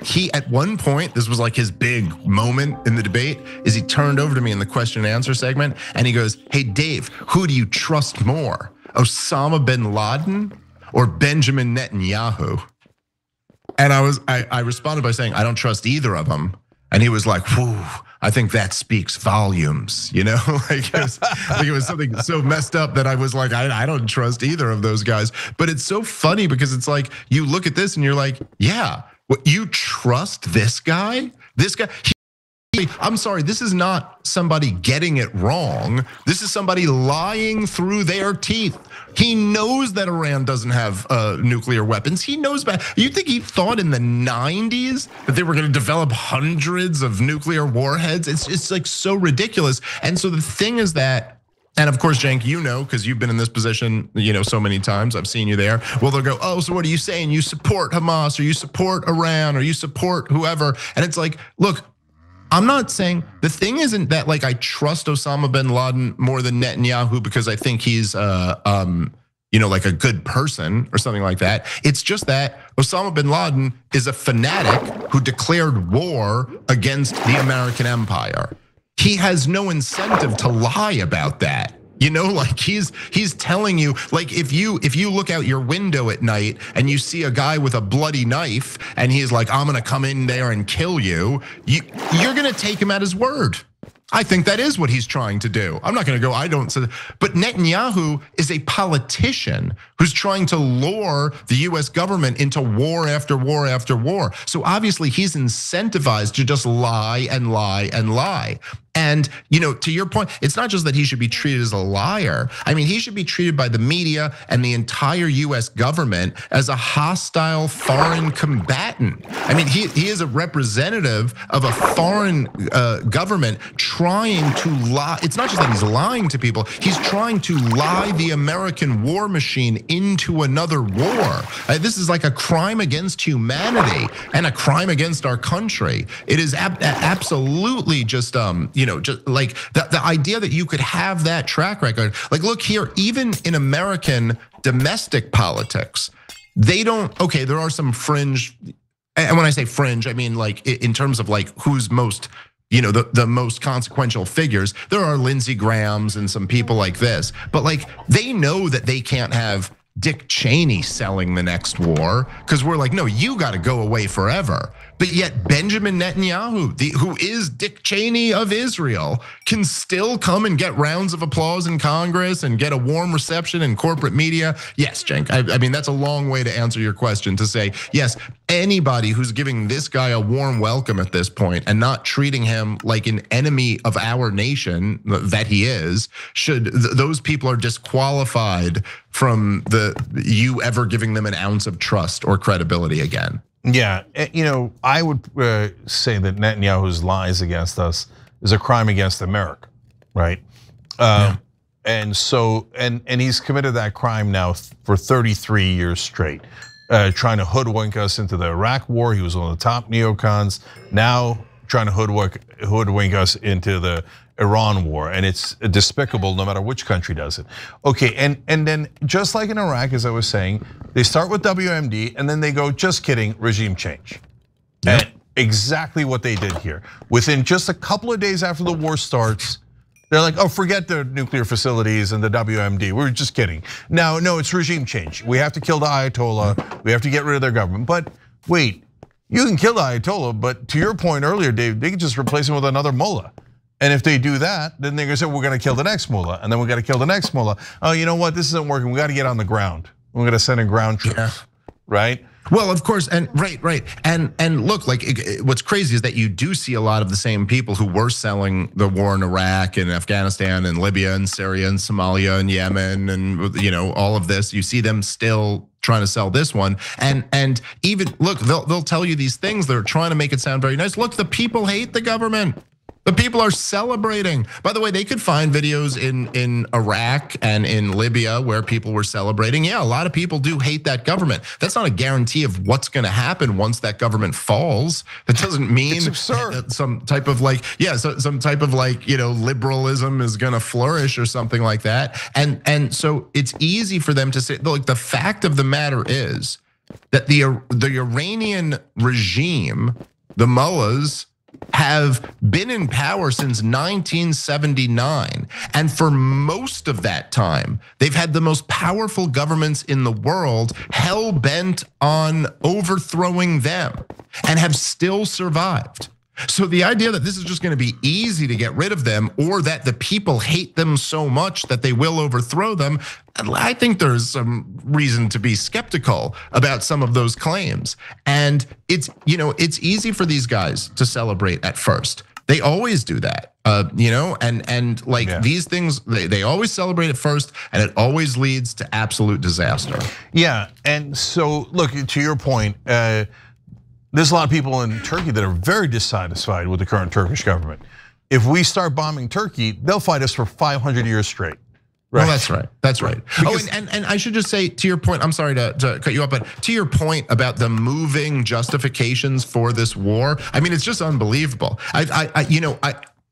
Speaker 11: he, at one point, this was like his big moment in the debate, is he turned over to me in the question and answer segment, and he goes, "Hey Dave, who do you trust more, Osama bin Laden or Benjamin Netanyahu?" And I responded by saying, I don't trust either of them. And he was like, "Whew, I think that speaks volumes," like it was something so messed up that I was like, I don't trust either of those guys. But it's so funny because it's like, you look at this and you're like, yeah, what, you trust this guy? This guy, I'm sorry, this is not somebody getting it wrong. This is somebody lying through their teeth. He knows that Iran doesn't have nuclear weapons. He knows about. You think he thought in the 90s that they were going to develop hundreds of nuclear warheads? It's like so ridiculous. And so the thing is that, and of course, Cenk, because you've been in this position, so many times. I've seen you there. Well, they'll go, "Oh, so what are you saying? You support Hamas, or you support Iran, or you support whoever?" And it's like, look, I'm not saying, the thing isn't that like I trust Osama bin Laden more than Netanyahu because I think he's like a good person or something like that. It's just that Osama bin Laden is a fanatic who declared war against the American empire. He has no incentive to lie about that. Like he's telling you, like if you look out your window at night and you see a guy with a bloody knife and he's like, "I'm gonna come in there and kill you," you're gonna take him at his word. I think that is what he's trying to do. I'm not gonna go, I don't say, but Netanyahu is a politician who's trying to lure the US government into war after war after war. So obviously he's incentivized to just lie and lie and lie. And, to your point, it's not just that he should be treated as a liar. I mean, he should be treated by the media and the entire US government as a hostile foreign combatant. I mean, he is a representative of a foreign government trying to lie. It's not just that he's lying to people, he's trying to lie the American war machine into another war. This is like a crime against humanity and a crime against our country. It is absolutely just, just like the idea that you could have that track record. Like, look here, even in American domestic politics, they don't, okay, there are some fringe, and when I say fringe, I mean like in terms of like who's most, the most consequential figures. There are Lindsey Grahams and some people like this, but like they know that they can't have Dick Cheney selling the next war because we're like, no, you got to go away forever. But yet Benjamin Netanyahu, who is Dick Cheney of Israel, can still come and get rounds of applause in Congress and get a warm reception in corporate media. Yes, Cenk, I mean, that's a long way to answer your question, to say, yes, anybody who's giving this guy a warm welcome at this point and not treating him like an enemy of our nation that he is, those people are disqualified from you ever giving them an ounce of trust or credibility again.
Speaker 8: Yeah, I would say that Netanyahu's lies against us is a crime against America, right? And so, and he's committed that crime now for 33 years straight, trying to hoodwink us into the Iraq war. He was one of the top neocons. Now trying to hoodwink us into the Iran war, and it's despicable no matter which country does it. Okay, and then just like in Iraq, as I was saying, they start with WMD and then they go, just kidding, regime change. Yep. And exactly what they did here. Within just a couple of days after the war starts, they're like, oh, forget the nuclear facilities and the WMD. We're just kidding. Now, no, it's regime change. We have to kill the Ayatollah. We have to get rid of their government. But wait, you can kill the Ayatollah, but to your point earlier, Dave, they can just replace him with another mullah. And if they do that, then they're gonna say, we're gonna kill the next mullah, and then we gotta kill the next mullah. Oh, you know what, this isn't working, we gotta get on the ground. We're gonna send in ground troops, right?
Speaker 11: Well, of course, and right. And look, like what's crazy is that you do see a lot of the same people who were selling the war in Iraq and Afghanistan and Libya and Syria and Somalia and Yemen and all of this. You see them still trying to sell this one, and even look, they'll tell you these things. They're trying to make it sound very nice. Look, the people hate the government. The people are celebrating. By the way, they could find videos in Iraq and in Libya where people were celebrating. Yeah, a lot of people do hate that government. That's not a guarantee of what's going to happen once that government falls. That doesn't mean that some type of liberalism is going to flourish or something like that. And so it's easy for them to say, look, the fact of the matter is that the Iranian regime, the mullahs, have been in power since 1979. And for most of that time, they've had the most powerful governments in the world hell-bent on overthrowing them and have still survived. So the idea that this is just going to be easy to get rid of them, or that the people hate them so much that they will overthrow them, I think there's some reason to be skeptical about some of those claims. And it's easy for these guys to celebrate at first. They always do that, and like these things, they always celebrate at first, and it always leads to absolute disaster.
Speaker 8: Yeah, and so look, to your point, there's a lot of people in Turkey that are very dissatisfied with the current Turkish government. If we start bombing Turkey, they'll fight us for 500 years straight.
Speaker 11: Right. Well, that's right. That's right. Because and I should just say, to your point, I'm sorry to cut you off, but to your point about the moving justifications for this war, I mean, it's just unbelievable.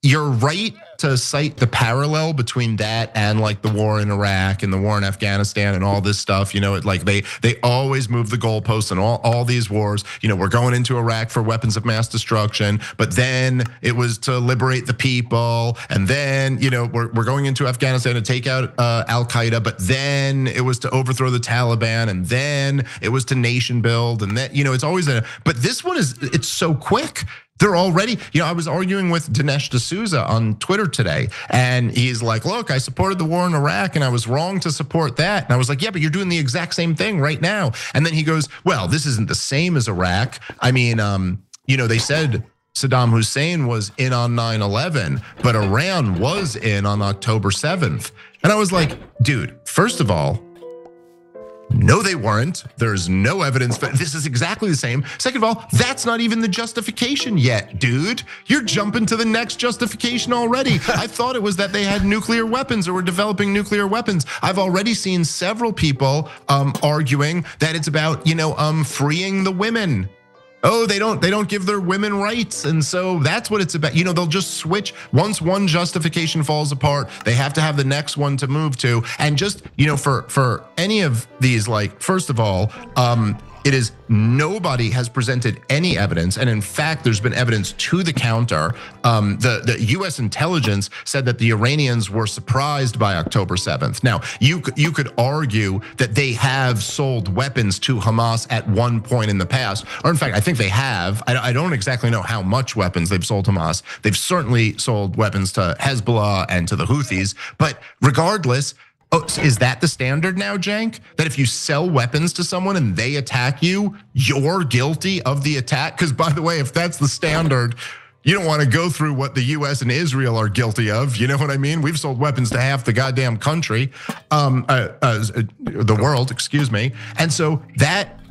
Speaker 11: You're right to cite the parallel between that and like the war in Iraq and the war in Afghanistan and all this stuff. Like they always move the goalposts in all these wars. We're going into Iraq for weapons of mass destruction, but then it was to liberate the people, and then we're going into Afghanistan to take out Al Qaeda, but then it was to overthrow the Taliban, and then it was to nation build, and then it's always but this one it's so quick. They're already, I was arguing with Dinesh D'Souza on Twitter today, and he's like, look, I supported the war in Iraq and I was wrong to support that. And I was like, yeah, but you're doing the exact same thing right now. And then he goes, well, this isn't the same as Iraq. I mean, they said Saddam Hussein was in on 9/11, but Iran was in on October 7th. And I was like, dude, first of all, no, they weren't. There's no evidence, but this is exactly the same. Second of all, that's not even the justification yet, dude. You're jumping to the next justification already. I thought it was that they had nuclear weapons or were developing nuclear weapons. I've already seen several people arguing that it's about, freeing the women. Oh, they don't give their women rights. And so that's what it's about. They'll just switch. Once one justification falls apart, they have to have the next one to move to. And just, for any of these, first of all, it is nobody has presented any evidence. And in fact, there's been evidence to the counter. The US intelligence said that the Iranians were surprised by October 7th. Now, you could argue that they have sold weapons to Hamas at one point in the past, or in fact, I think they have. I don't exactly know how much weapons they've sold to Hamas. They've certainly sold weapons to Hezbollah and to the Houthis, but regardless, is that the standard now, Jank? That if you sell weapons to someone and they attack you, you're guilty of the attack? Because by the way, if that's the standard, you don't want to go through what the US and Israel are guilty of. You know what I mean? We've sold weapons to half the goddamn country, the world, excuse me. And so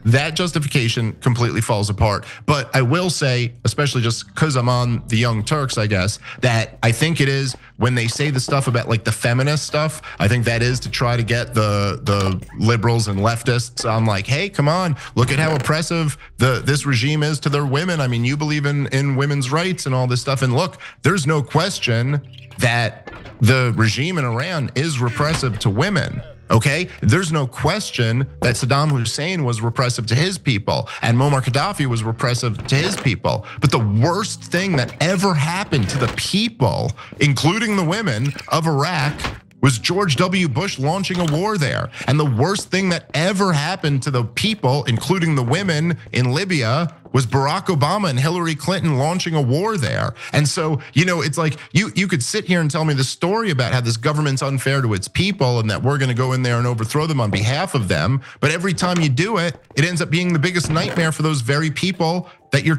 Speaker 11: that justification completely falls apart. But I will say, especially just because I'm on the Young Turks, I guess, that I think it is when they say the stuff about the feminist stuff, I think that is to try to get the liberals and leftists on hey, come on, look at how oppressive this regime is to their women. I mean, you believe in women's rights and all this stuff. And look, there's no question that the regime in Iran is repressive to women. Okay, there's no question that Saddam Hussein was repressive to his people and Muammar Gaddafi was repressive to his people. But the worst thing that ever happened to the people, including the women of Iraq, was George W. Bush launching a war there. And the worst thing that ever happened to the people, including the women in Libya, was Barack Obama and Hillary Clinton launching a war there. And so, it's you could sit here and tell me the story about how this government's unfair to its people and that we're gonna go in there and overthrow them on behalf of them. But every time you do it, it ends up being the biggest nightmare for those very people that you're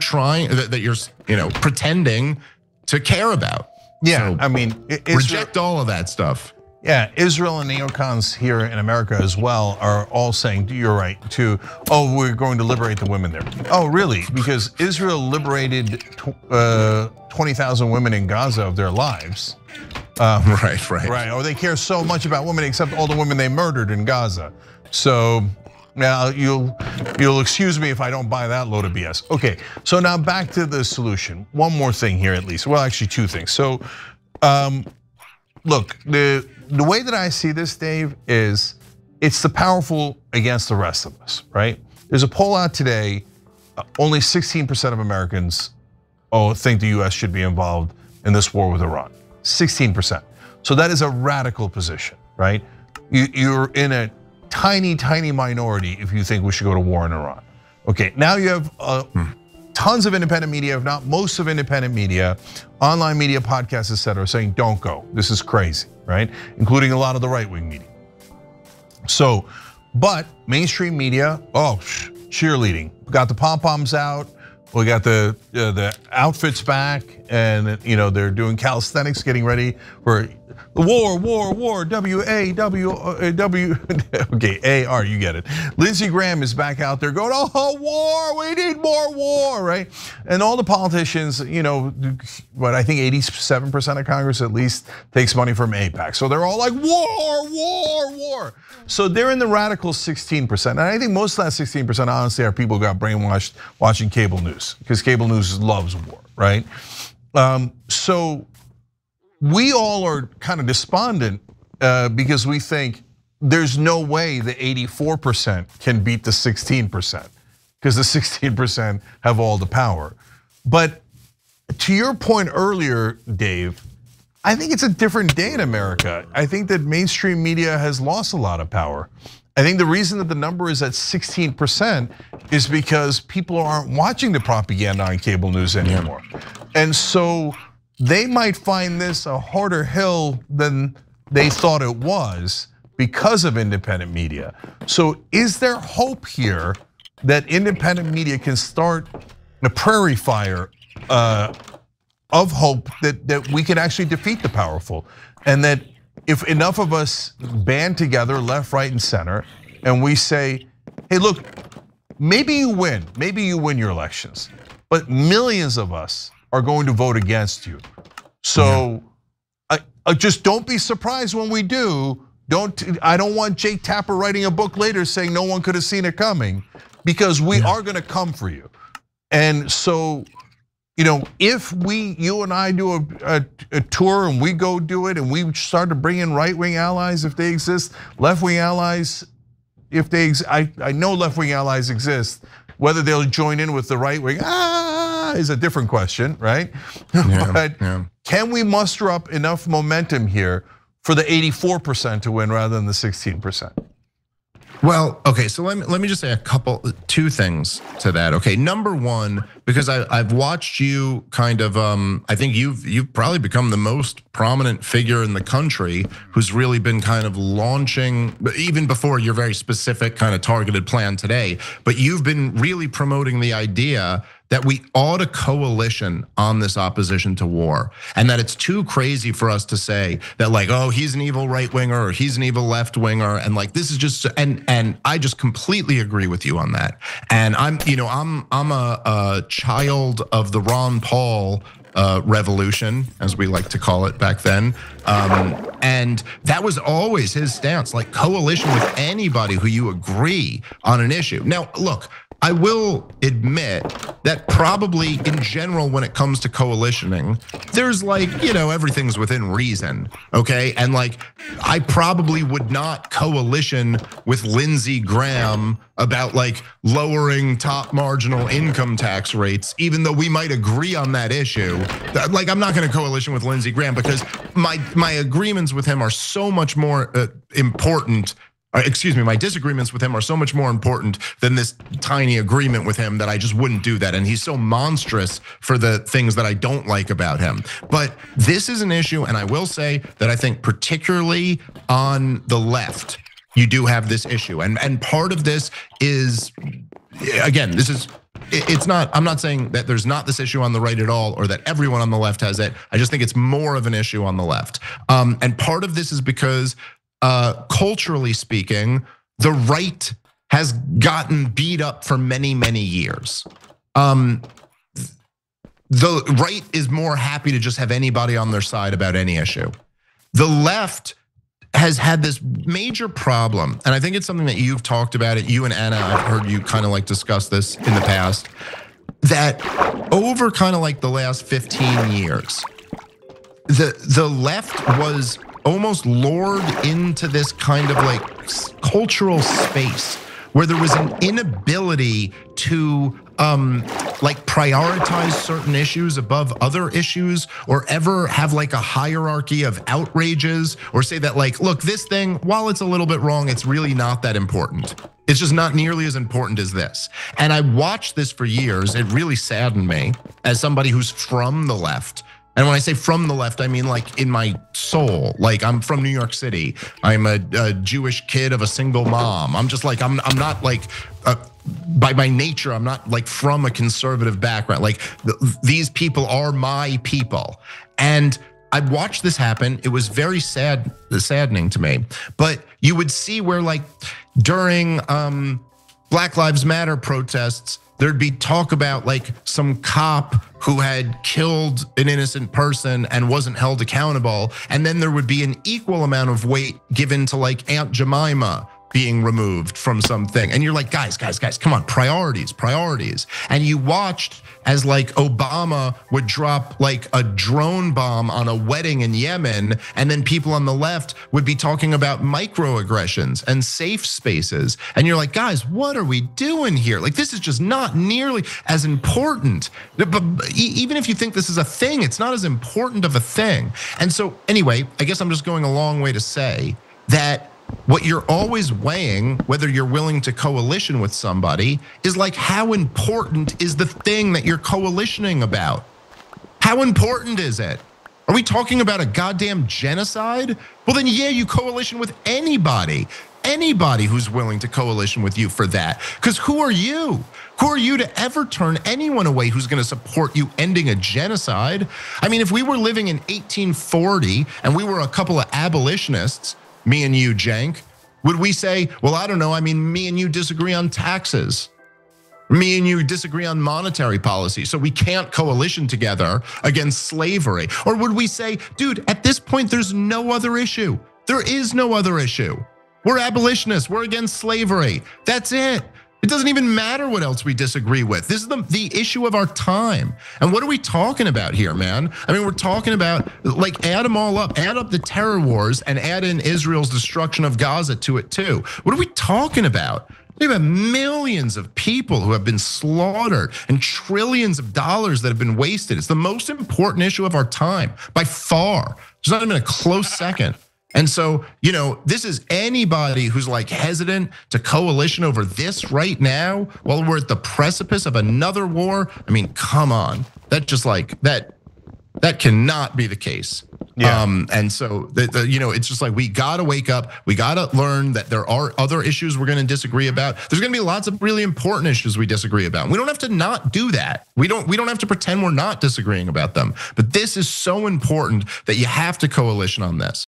Speaker 11: pretending to care about.
Speaker 8: Yeah,
Speaker 11: so
Speaker 8: I mean,
Speaker 11: reject all of that stuff.
Speaker 8: Yeah, Israel and neocons here in America as well are all saying, you're right, we're going to liberate the women there. Oh, really? Because Israel liberated 20,000 women in Gaza of their lives.
Speaker 11: Right.
Speaker 8: Or they care so much about women except all the women they murdered in Gaza. So now you'll excuse me if I don't buy that load of BS. Okay, so now back to the solution. One more thing here at least. Well, actually two things. So look, the way that I see this, Dave, is it's the powerful against the rest of us, right? There's a poll out today, only 16% of Americans think the US should be involved in this war with Iran. 16%. So that is a radical position, right? You're in a tiny, tiny minority if you think we should go to war in Iran. Okay, now you have tons of independent media, if not most of independent media, online media, podcasts, etc., saying don't go. This is crazy, right? Including a lot of the right-wing media. So, but mainstream media, cheerleading. We got the pom-poms out. We got the outfits back, and they're doing calisthenics, getting ready for the war, W-A-W, okay, A-R, you get it. Lindsey Graham is back out there going, war, we need more war, right? And all the politicians, what I think 87% of Congress at least takes money from AIPAC. So they're all like, war. So they're in the radical 16%. And I think most of that 16% honestly are people who got brainwashed watching cable news, because cable news loves war, right? So we all are kind of despondent because we think there's no way the 84% can beat the 16%, because the 16% have all the power. But to your point earlier, Dave, I think it's a different day in America. I think that mainstream media has lost a lot of power. I think the reason that the number is at 16% is because people aren't watching the propaganda on cable news anymore. And so they might find this a harder hill than they thought it was because of independent media. So is there hope here that independent media can start a prairie fire of hope that we can actually defeat the powerful, and that if enough of us band together, left, right, and center, and we say, hey, look, maybe you win your elections, but millions of us are going to vote against you. So just don't be surprised when we do. I don't want Jake Tapper writing a book later saying no one could have seen it coming, because we are gonna come for you. And so, if you and I do a tour and we go do it and we start to bring in right-wing allies if they exist, left-wing allies if they exist, I know left-wing allies exist. Whether they'll join in with the right-wing is a different question, right? But can we muster up enough momentum here for the 84% to win rather than the 16%?
Speaker 11: Well, okay, so let me just say two things to that. Okay, number one, because I've watched you kind of, I think you've probably become the most prominent figure in the country who's really been kind of launching, even before your very specific kind of targeted plan today, but you've been really promoting the idea that we ought a coalition on this opposition to war, and that it's too crazy for us to say that like, oh, he's an evil right winger or he's an evil left winger, and like this is just, and I just completely agree with you on that. And I'm a child of the Ron Paul revolution, as we like to call it back then, and that was always his stance, like coalition with anybody who you agree on an issue. Now, look, I will admit that probably in general, when it comes to coalitioning, there's like, everything's within reason, okay? And like, I probably would not coalition with Lindsey Graham about like lowering top marginal income tax rates, even though we might agree on that issue. Like, I'm not gonna coalition with Lindsey Graham because my agreements with him are so much more important. Excuse me, my disagreements with him are so much more important than this tiny agreement with him that I just wouldn't do that. And he's so monstrous for the things that I don't like about him. But this is an issue, and I will say that I think particularly on the left, you do have this issue. And part of this is, again, I'm not saying that there's not this issue on the right at all, or that everyone on the left has it. I just think it's more of an issue on the left. And part of this is because culturally speaking, the right has gotten beat up for many, many years. The right is more happy to just have anybody on their side about any issue. The left has had this major problem, and I think it's something that you've talked about it. You and Anna, I've heard you kind of like discuss this in the past, that over kind of like the last 15 years, the left was almost lured into this kind of like cultural space where there was an inability to like prioritize certain issues above other issues, or ever have like a hierarchy of outrages, or say that like, look, this thing, while it's a little bit wrong, it's really not that important. It's just not nearly as important as this. And I watched this for years. It really saddened me as somebody who's from the left. And when I say from the left, I mean like in my soul. Like, I'm from New York City. I'm a Jewish kid of a single mom. I'm just like, I'm not like, by my nature, I'm not like from a conservative background. Like these people are my people. And I watched this happen. It was very saddening to me. But you would see where like during Black Lives Matter protests, there'd be talk about like some cop who had killed an innocent person and wasn't held accountable. And then there would be an equal amount of weight given to like Aunt Jemima being removed from something. And you're like, guys, come on, priorities. And you watched as like Obama would drop like a drone bomb on a wedding in Yemen, and then people on the left would be talking about microaggressions and safe spaces. And you're like, guys, what are we doing here? Like, this is just not nearly as important. But even if you think this is a thing, it's not as important of a thing. And so anyway, I guess I'm just going a long way to say that what you're always weighing, whether you're willing to coalition with somebody, is like, how important is the thing that you're coalitioning about? How important is it? Are we talking about a goddamn genocide? Well, then yeah, you coalition with anybody. anybody who's willing to coalition with you for that. Because who are you? Who are you to ever turn anyone away who's going to support you ending a genocide? I mean, if we were living in 1840 and we were a couple of abolitionists, me and you, Cenk, would we say, well, I don't know, I mean, me and you disagree on taxes. Me and you disagree on monetary policy, so we can't coalition together against slavery? Or would we say, dude, at this point, there's no other issue. There is no other issue. We're abolitionists. We're against slavery. That's it. It doesn't even matter what else we disagree with. This is the issue of our time. And what are we talking about here, man? I mean, we're talking about, like, add them all up. Add up the terror wars and add in Israel's destruction of Gaza to it too. What are we talking about? We have millions of people who have been slaughtered and trillions of dollars that have been wasted. It's the most important issue of our time by far. There's not even a close second. And so, you know, this is anybody who's like hesitant to coalition over this right now while we're at the precipice of another war. I mean, come on. That just like that cannot be the case. Yeah. And so, you know, it's just like, we got to wake up. We got to learn that there are other issues we're going to disagree about. There's going to be lots of really important issues we disagree about. We don't have to not do that. We don't have to pretend we're not disagreeing about them. But this is so important that you have to coalition on this.